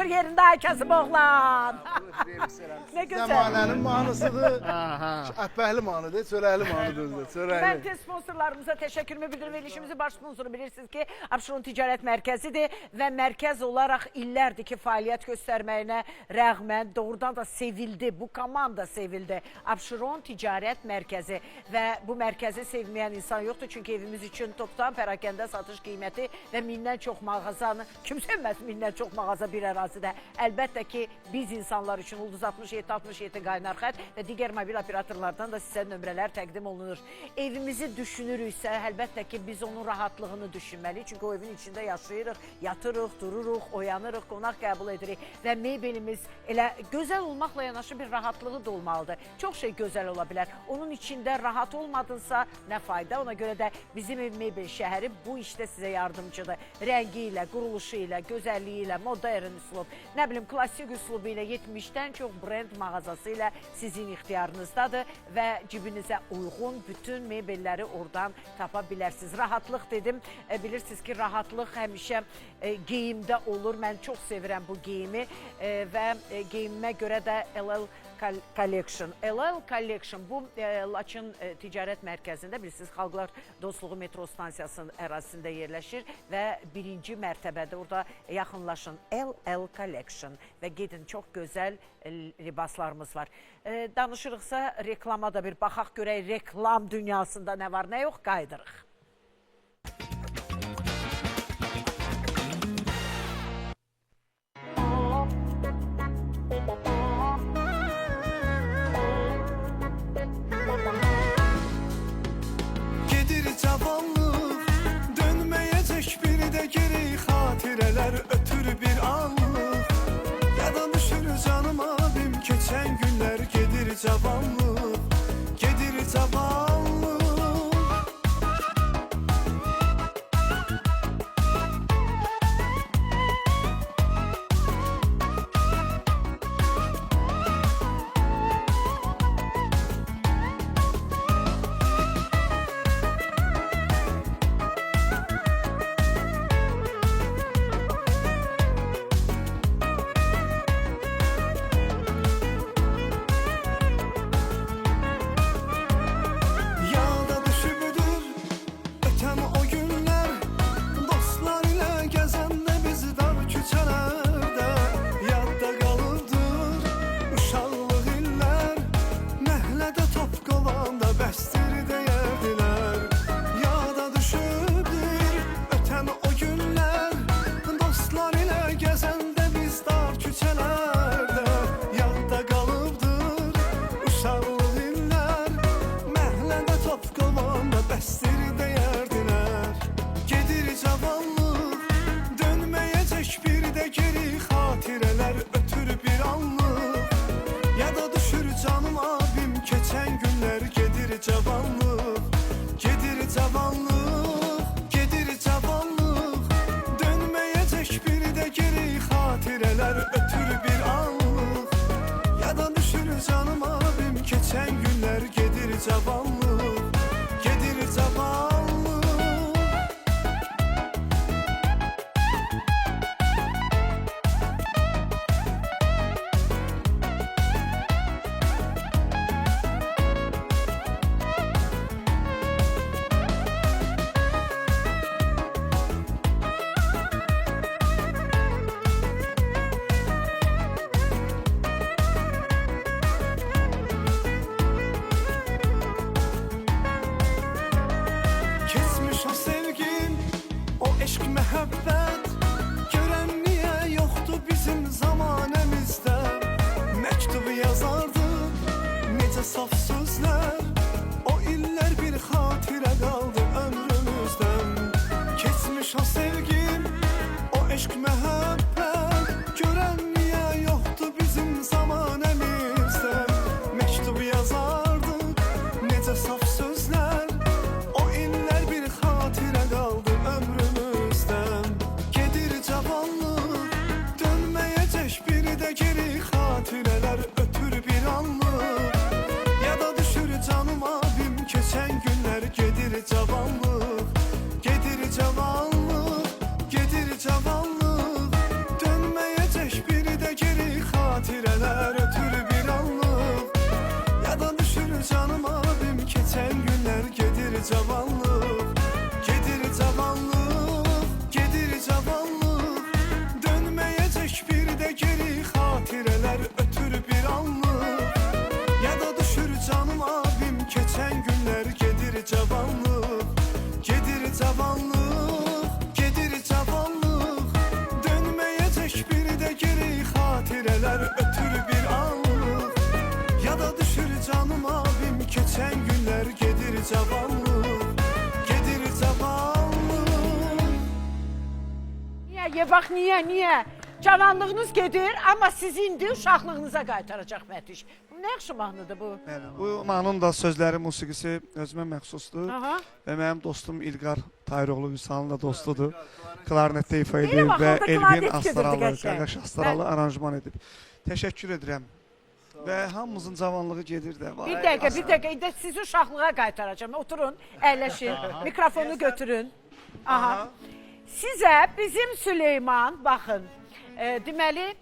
otur yerində ay kasıb oğlan. Ne güzel. Zəmanənin mahnısıdır. Ətbəhli mahnıdır, çörəkli mahnıdır. Ben Çörəkli. tez sponsorlarımıza teşekkürümü bildirim. Verilişimizin baş sponsoru bilirsiniz ki Abşeron Ticarət Mərkəzidir və mərkəz olaraq illərdir ki fəaliyyət göstərməyinə rəğmən doğrudan da sevildi. Bu komanda sevildi. Abşeron Ticarət Mərkəzi və bu mərkəzi sevməyən insan yoxdur. Çünki evimiz üçün topdan pərakəndə satış qiyməti və mindən çox mağazanı, kim sevməz mindən çox mağaza bir ərazidə. Əlbəttə ki biz insanlar üçün Ulduz 67-67 qaynar xət və digər mobil operatorlardan da sizə nömrələr təqdim olunur. Evimizi düşünürüksə, əlbəttə ki biz onun rahatlığını düşünməliyik. Çünki o evin içində yaşayırıq, yatırıq, dururuq, oyanırıq, qonaq qəbul edirik və mebelimiz elə gözəl olmaqla yanaşı bir rahatlığı da olmalıdır. Çox şey gözəl ola bilər. Onun içində rahat olmadınsa nə fayda? Ona görə də bizim ev mebel şəhəri bu işdə sizə yardımcıdır. Rəngi ilə, quruluşu ilə, gözəlliyi ilə, modern üslub, nə bilim klassik üslubu ilə 70-dən çox brend mağazası ilə sizin ixtiyarınızdadır və cibinizə uyğun bütün mebelləri oradan tapa bilərsiniz. Rahatlıq dedim, bilirsiniz ki rahatlıq həmişə geyimdə olur. Mən çox sevirəm bu geyimi və geyimimə görə də LL Collection. LL Collection bu Laçın Ticarət Mərkəzində bilirsiniz Xalqlar Dostluğu metro stansiyasının ərazisində yerləşir və birinci mərtəbədə orada yaxınlaşın LL Collection və gedin çox gözəl libaslarımız var. Danışırıqsa reklama da bir baxaq görək reklam dünyasında nə var nə yox qaydırıq. Gedir cavanlıq, dönməyəcək bir də geri xatirələr ötür bir anlıq. Yada düşür canım abim keçən günlər gedir cavanlıq, gedir cavanlıq. Geri xatirələr ötür bir anlıq. Ya da cavanlıq, gedir cavanlıq, gedir cavanlıq. Dönməyəcək bir də geri xatirələr ötür bir anlıq. Yada düşür canım abim keçən günlər, gedir cavanlıq, gedir cavanlıq, gedir cavanlıq. Dönməyəcək bir də geri xatirələr ötür bir anlıq. Yada düşür canım abim keçən günlər, gedir cavanlıq, gedir cavanlıq. Niyə? Bax, niyə? Cavanlığınız gedir, amma siz indi uşaqlığınıza qaytaracaq Mətiş. Bu nə yaxşı mahnıdır bu? Bəli, bu mahnının da sözləri, musiqisi özümə məxsusdur. Aha. Və mənim dostum İlqar Tayroğlu Vüsalın da dostudur. Klarnetdə ifa Deyirəm, edib və axırda Elvin klarnet Astaralı, gedirdi qəşəng. Qaqaş Astaralı aranjman edib. Təşəkkür edirəm. Və hamımızın cavanlığı gedir də. Bir dəqiqə, indi sizi uşaqlığa qaytaracağım. Oturun, əyləşin, mikrofonu götürün. Aha. Sizə bizim Süleyman, baxın, deməli,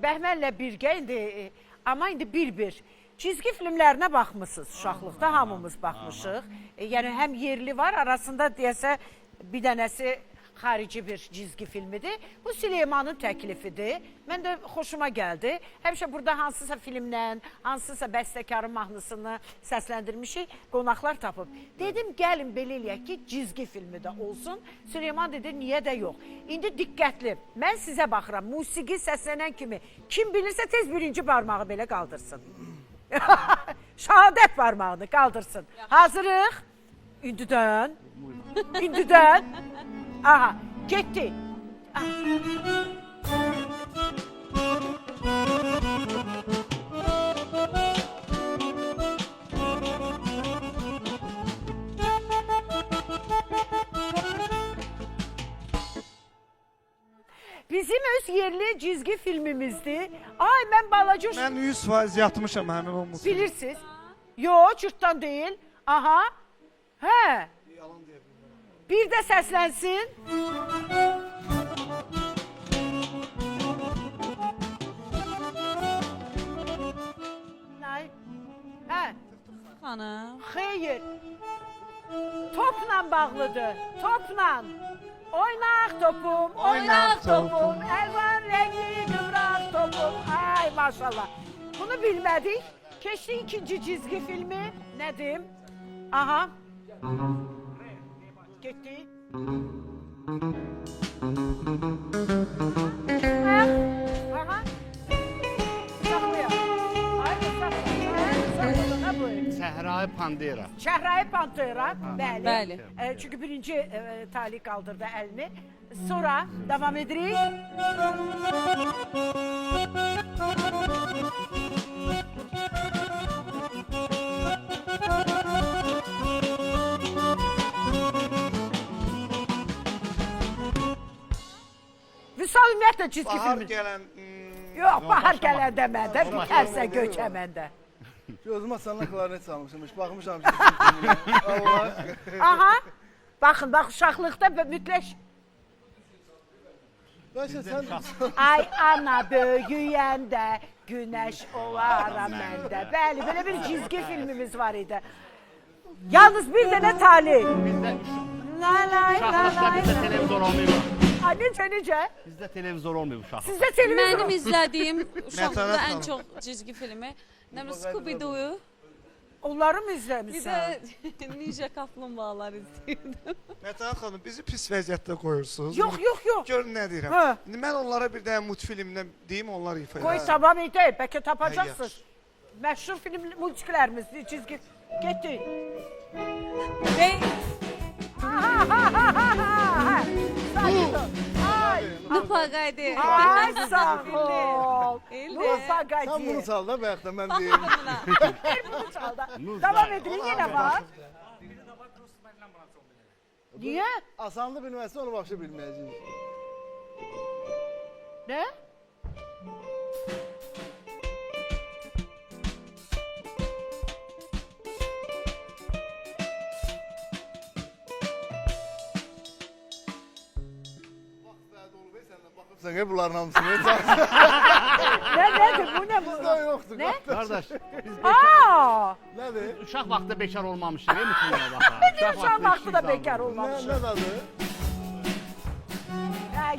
Bəhmənlə birgə indi, amma indi bir-bir. Cizgi filmlərinə baxmısınız uşaqlıqda, hamımız baxmışıq. Yəni, həm yerli var, arasında deyəsə bir dənəsi xarici bir cizgi filmidir. Bu Süleymanın təklifidir. Mən də xoşuma gəldi. Həmişə burada hansısa filmlə, hansısa bəstəkarın mahnısını səsləndirmişik, qonaqlar tapıb. Dedim, gəlin belə eləyək ki, cizgi filmi də olsun. Süleyman dedi, niyə də yox. İndi diqqətli, mən sizə baxıram, musiqi səslənən kimi, kim bilirsə tez birinci barmağı belə qaldırsın. Şəhadət barmağını qaldırsın. Hazırıq. İndidən. Aha, getdi. Bizim öz yerli cizgi filmimizdir. Ay, mən balaca... Mən 100% yatmışam həmin o musiqi. Bilirsiniz? Yo, cırtdan deyil. Aha. Hə. Bir də səslənsin. Hə. Xanım. Xeyr. Topla bağlıdır. Topla. Oynaq topum, oynaq topum, əlvan rəngli qıvraq topum. Ay, maşallah. Bunu bilmədik. Keçdi ikinci cizgi filmi. Nədir? Aha. Getdi. Aha. Saxlayaq. Haydi saxlayaq. Saxlayaq, bu. Səhra-i Pandera. Şəhra-i Pantera, bəli. Bəli. Çünki birinci talih qaldırdı əlini. Sonra davam edirik. Vüsal ümumiyyətlə çizgi Bahar filmi. gələn... Yox, bahar gələn deməndə, bitərsə göçəməndə. Gözümə səndən klarnet çalmışım, baxmışam ki, Allah. Aha, baxın, bax uşaqlıqda mütləq... Bəlkə sən... Ay ana böyüyəndə günəş olaram məndə. Bəli, belə bir cizgi filmimiz var idi. Yalnız bir dənə talih. Uşaqlıqda bizdə televizor olmayıb. Ay, necə? Bizdə televizor olmayıb uşaqlıqda. Sizdə televizor... Mənim izlədiyim uşaqlıqda ən xanım. çox cizgi filmi Scooby-Doo. Onları mı Bir izləmişsən? də Ninja Kaplumbağalar izləyirdim. Mətan xanım, bizi pis vəziyyətdə qoyursunuz. Yox. Görün nə deyirəm. Hə. İndi mən onlara bir dənə multfilmdən deyim, onlar ifa Qoy edər. tamam edək, bəlkə tapacaqsınız. Məşhur film, multiklərimiz, cizgi... Getdi. Lupagadi. Ay, sağ ol. Lupagadi. Sən bunu çal da, bəyək də mən deyim. Bunu çal da. Davam edin, yenə var. Niyə? Asanlı bilməzsə onu başa bilməyəcəyik. Nə? Sen bunların hamısını. Nedir bu ne bu? Bizden yoktu. Ne? Qardaş, biz Aa! Nədir? uşaq vaxtında bekar olmamışıq, mütləq baxa. Uşaq vaxtı da bekar olmamış. Nə dadı?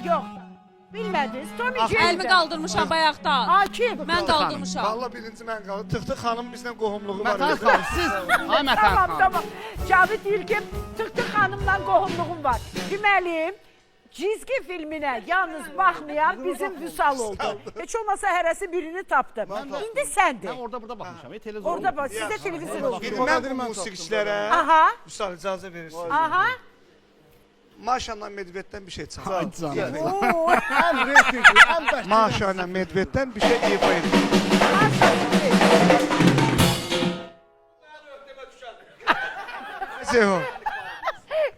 Yox. Bilmədiniz. Tommy Jerry. Əlimi qaldırmışam bayaqdan. Ha kim? Mən qaldırmışam. Valla birinci mən qaldım. Tıxtı xanım bizdən qohumluğu var. Mətan xanım, siz, ay Mətan Tamam xanım. tamam. Cavit deyir ki, Tıktı xanımla qohumluğum var. Deməli, Cizgi filminə yalnız baxmayan bizim Vüsal oldu. Heç olmasa hərəsi birini tapdı. İndi səndir. Mən orada burada baxmışam, televizor. Orada bax, sizdə televizor oldu. Mən bu musiqiçilərə Aha, Vüsal icazə verirsiniz. aha. Maşanla Medveddən bir şey çıxar. Oo, Ən reytingli, ən bəşli. Maşanla Medveddən bir şey ifa edin. Zeho.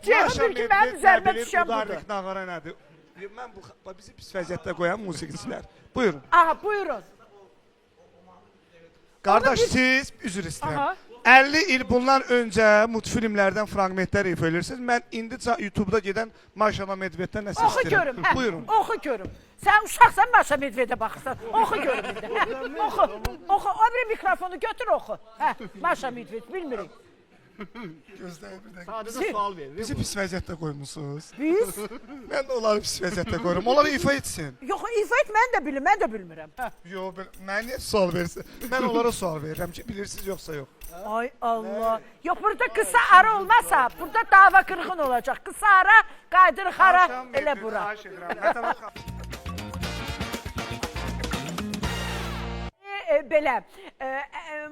Ceyhun deyir ki, mənim üzərimə düşən budur. Udarlik nağara nədir? Mən bu bizi pis vəziyyətdə qoyan musiqiçilər. Buyurun. Aha, buyurun. Qardaş siz üzr istəyirəm. Aha. 50 il bundan öncə multfilmlərdən fraqmentlər ifa edirsiniz. Mən indi YouTube-da gedən Maşala Medveddən nəsə Oxu istəyirəm. görüm, hə. Buyurun. Oxu görüm. Sən uşaqsan, Maşa Medvedə baxırsan. Oxu görüm indi. Hə. Oxu, oxu. O bir mikrofonu götür oxu. Hə, Maşa Medved, bilmirik. Gözləyin bir dəqiqə. Sadəcə sual verir. Bizi pis vəziyyətdə qoymusunuz. Biz? Mən də onları pis vəziyyətdə qoyuram. Onları ifa etsin. Yox, ifa et, mən də bilmirəm, mən də bilmirəm. Hə. Yox, mən niyə sual versin? Mən onlara sual verirəm ki, bilirsiniz yoxsa yox. Ay Allah. Yox, burada qısa ara olmasa, burada dava qırğın olacaq. Qısa ara, qayıdırıq ara, elə bura. Xahiş edirəm. Mətələ xanım. Belə,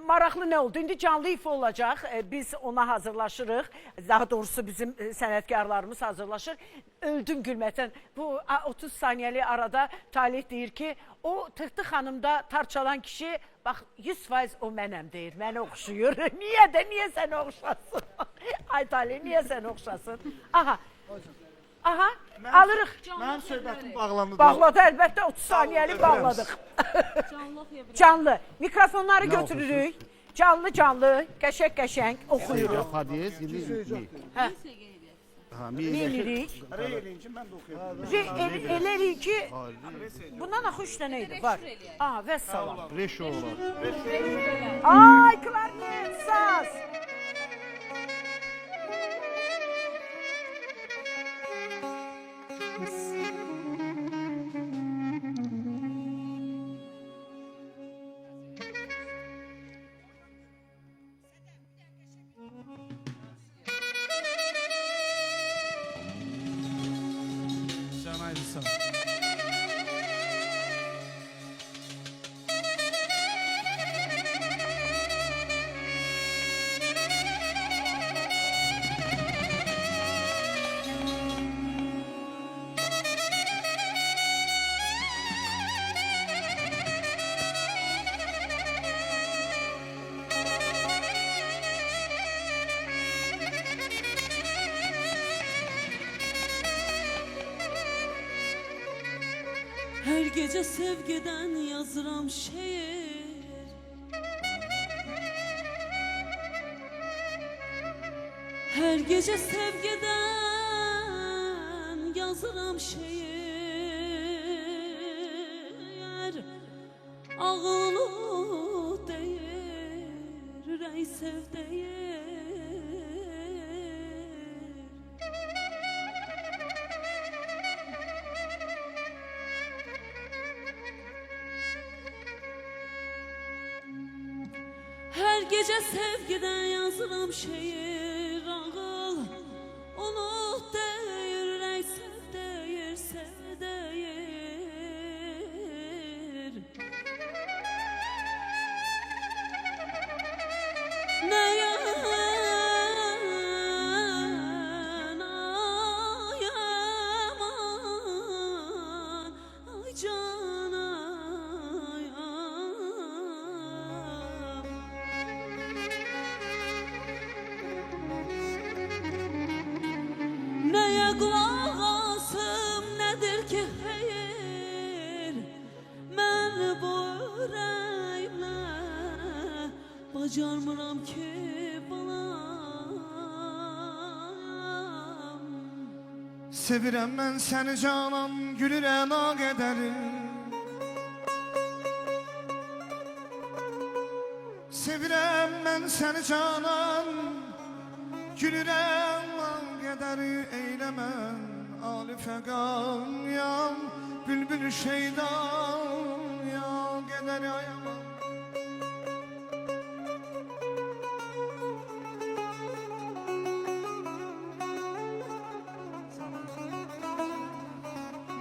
maraqlı nə oldu? İndi canlı ifa olacaq. Biz ona hazırlaşırıq. Daha doğrusu bizim sənətkarlarımız hazırlaşır. Öldüm gülməkdən. Bu 30 saniyəlik arada Talih deyir ki, o Tıxtı xanımda tarçalan kişi, bax 100% o mənəm deyir, mənə oxşuyur. Niyə sən oxşasın? Ay Talih, niyə sən oxşasın? Aha, aha, alırıq. Mənim söhbətim bağlandı. Bağladı, əlbəttə 30 saniyəlik bağladıq. Canlı. Mikrofonları götürürük. Canlı, qəşəng oxuyuruq. Hadiz, Hə. mi? Neylirik? Rey eləyin ki, mən də oxuyam. Elərik ki, bundan axı 3 dənə idi, var. Aha, və salam. Reşo olar. Ay, klarnet, saz. Can Aydınsan. Her gece sevgiden yazıram şiir. Her gece sevgiden yazıram şiir. Ağlı deyir, ürək sev deyir. Her gece sevgiden yazıram şiir, ağıl unut deyir, ürək sev deyir, sev deyir. Nəyən ay aman, ay can ay aman. Neye kulak asım nedir ki hayır, ben bu yüreğimle bacarmıram ki balam. Sevirəm mən səni canan, gülürəm ağ qədərim. Sevirəm mən səni canan, gülürəm ağ qədəri. Eyləmən ali fəqanyam, bülbül şeydan ya qədəri ayamam.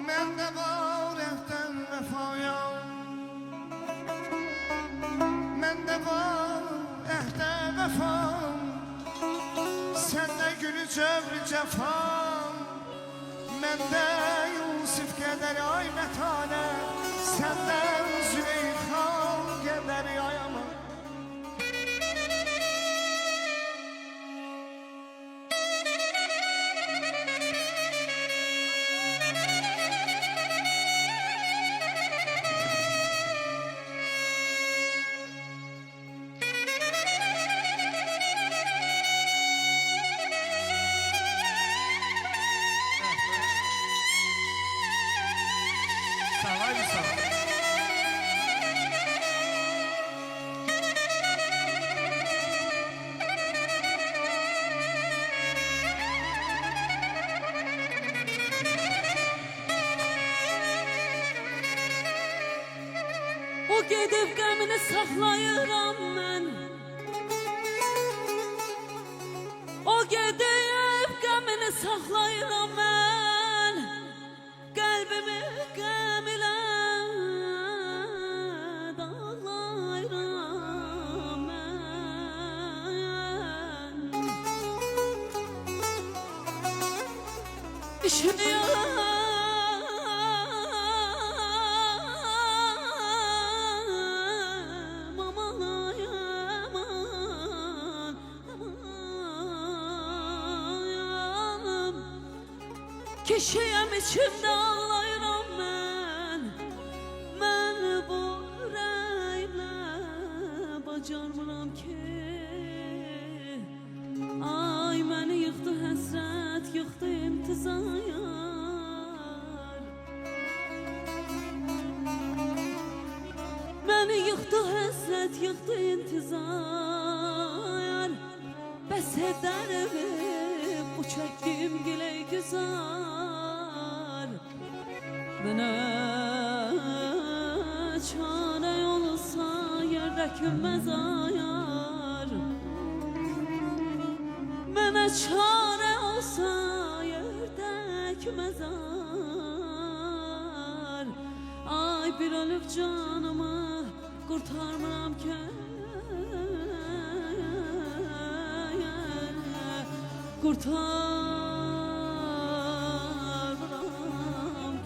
Məndə var əhdən vəfayam, məndə var əhdə vəfam, səndə gülü cəvri cəfam, məndə Yusif qədəri ay mətanə, səndən Züleyxan qədəri ayamam. O gedib qəmini saxlayıram mən. O gedib qəmini saxlayıram mən. Qəlbimi qəm ilə dağlayıram mən. Üşüyəm Keşeyem içimde ağlayıram mən. Mən bu rəyimlə bacarmıram ki. Ay məni yıxdı həsrət, yıxdı intizar. Məni yıxdı həsrət, yıxdı intizar. Bəs edərimi bu çəkdiyim giley güzar. Mənə çarə olsa yerdəki məzayar. Mənə çarə olsa yerdəki məzar. Ay bir ölüb canımı qurtarmıram ki. Kurtarmıram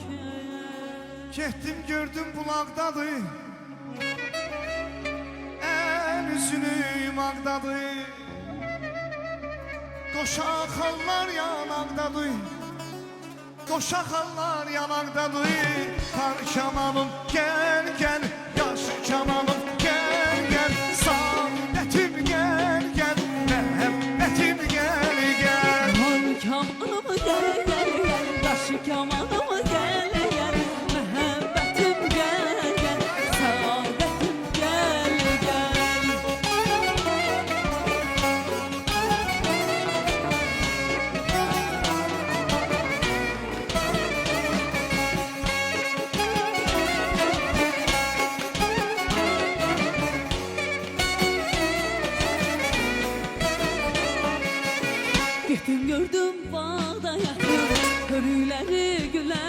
ki. Getdim gördüm bulaqdadır, el üzünü yumaqdadır. Qoşaq xallar yanaqdadır, qoşaq xallar yanaqdadır. Kar kamanım gel gel, yaş kamanım gel gel. Saadetim gel gel, məhəbbətim gel gel. Kar kamanımı gel gel gel, yaş kamanımı gel gel. Məhəbbətim gel gel, saadetim gel gel. Gittim gördüm bağda yatır, hörükləri gülər.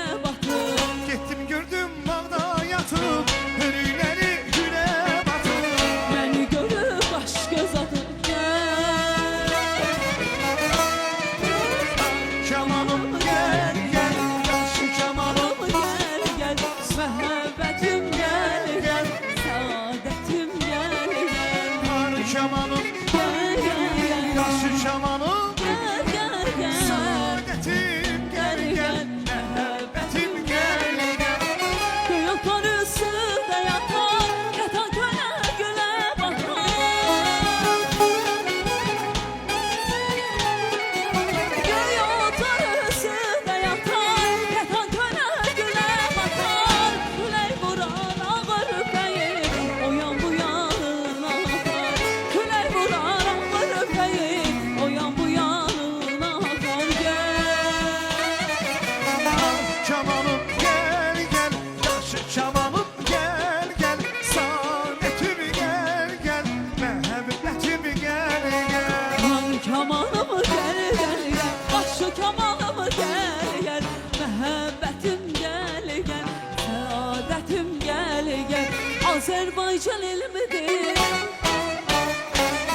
gözəl elmidir.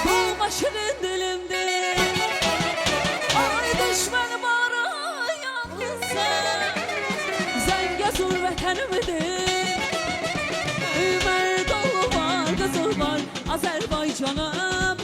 Doğma şirin dilimdir. Ay düşmən var ayağınızdan. Zəngəzur vətənimdir. Mərd oğlu var, qızı var Azərbaycanım.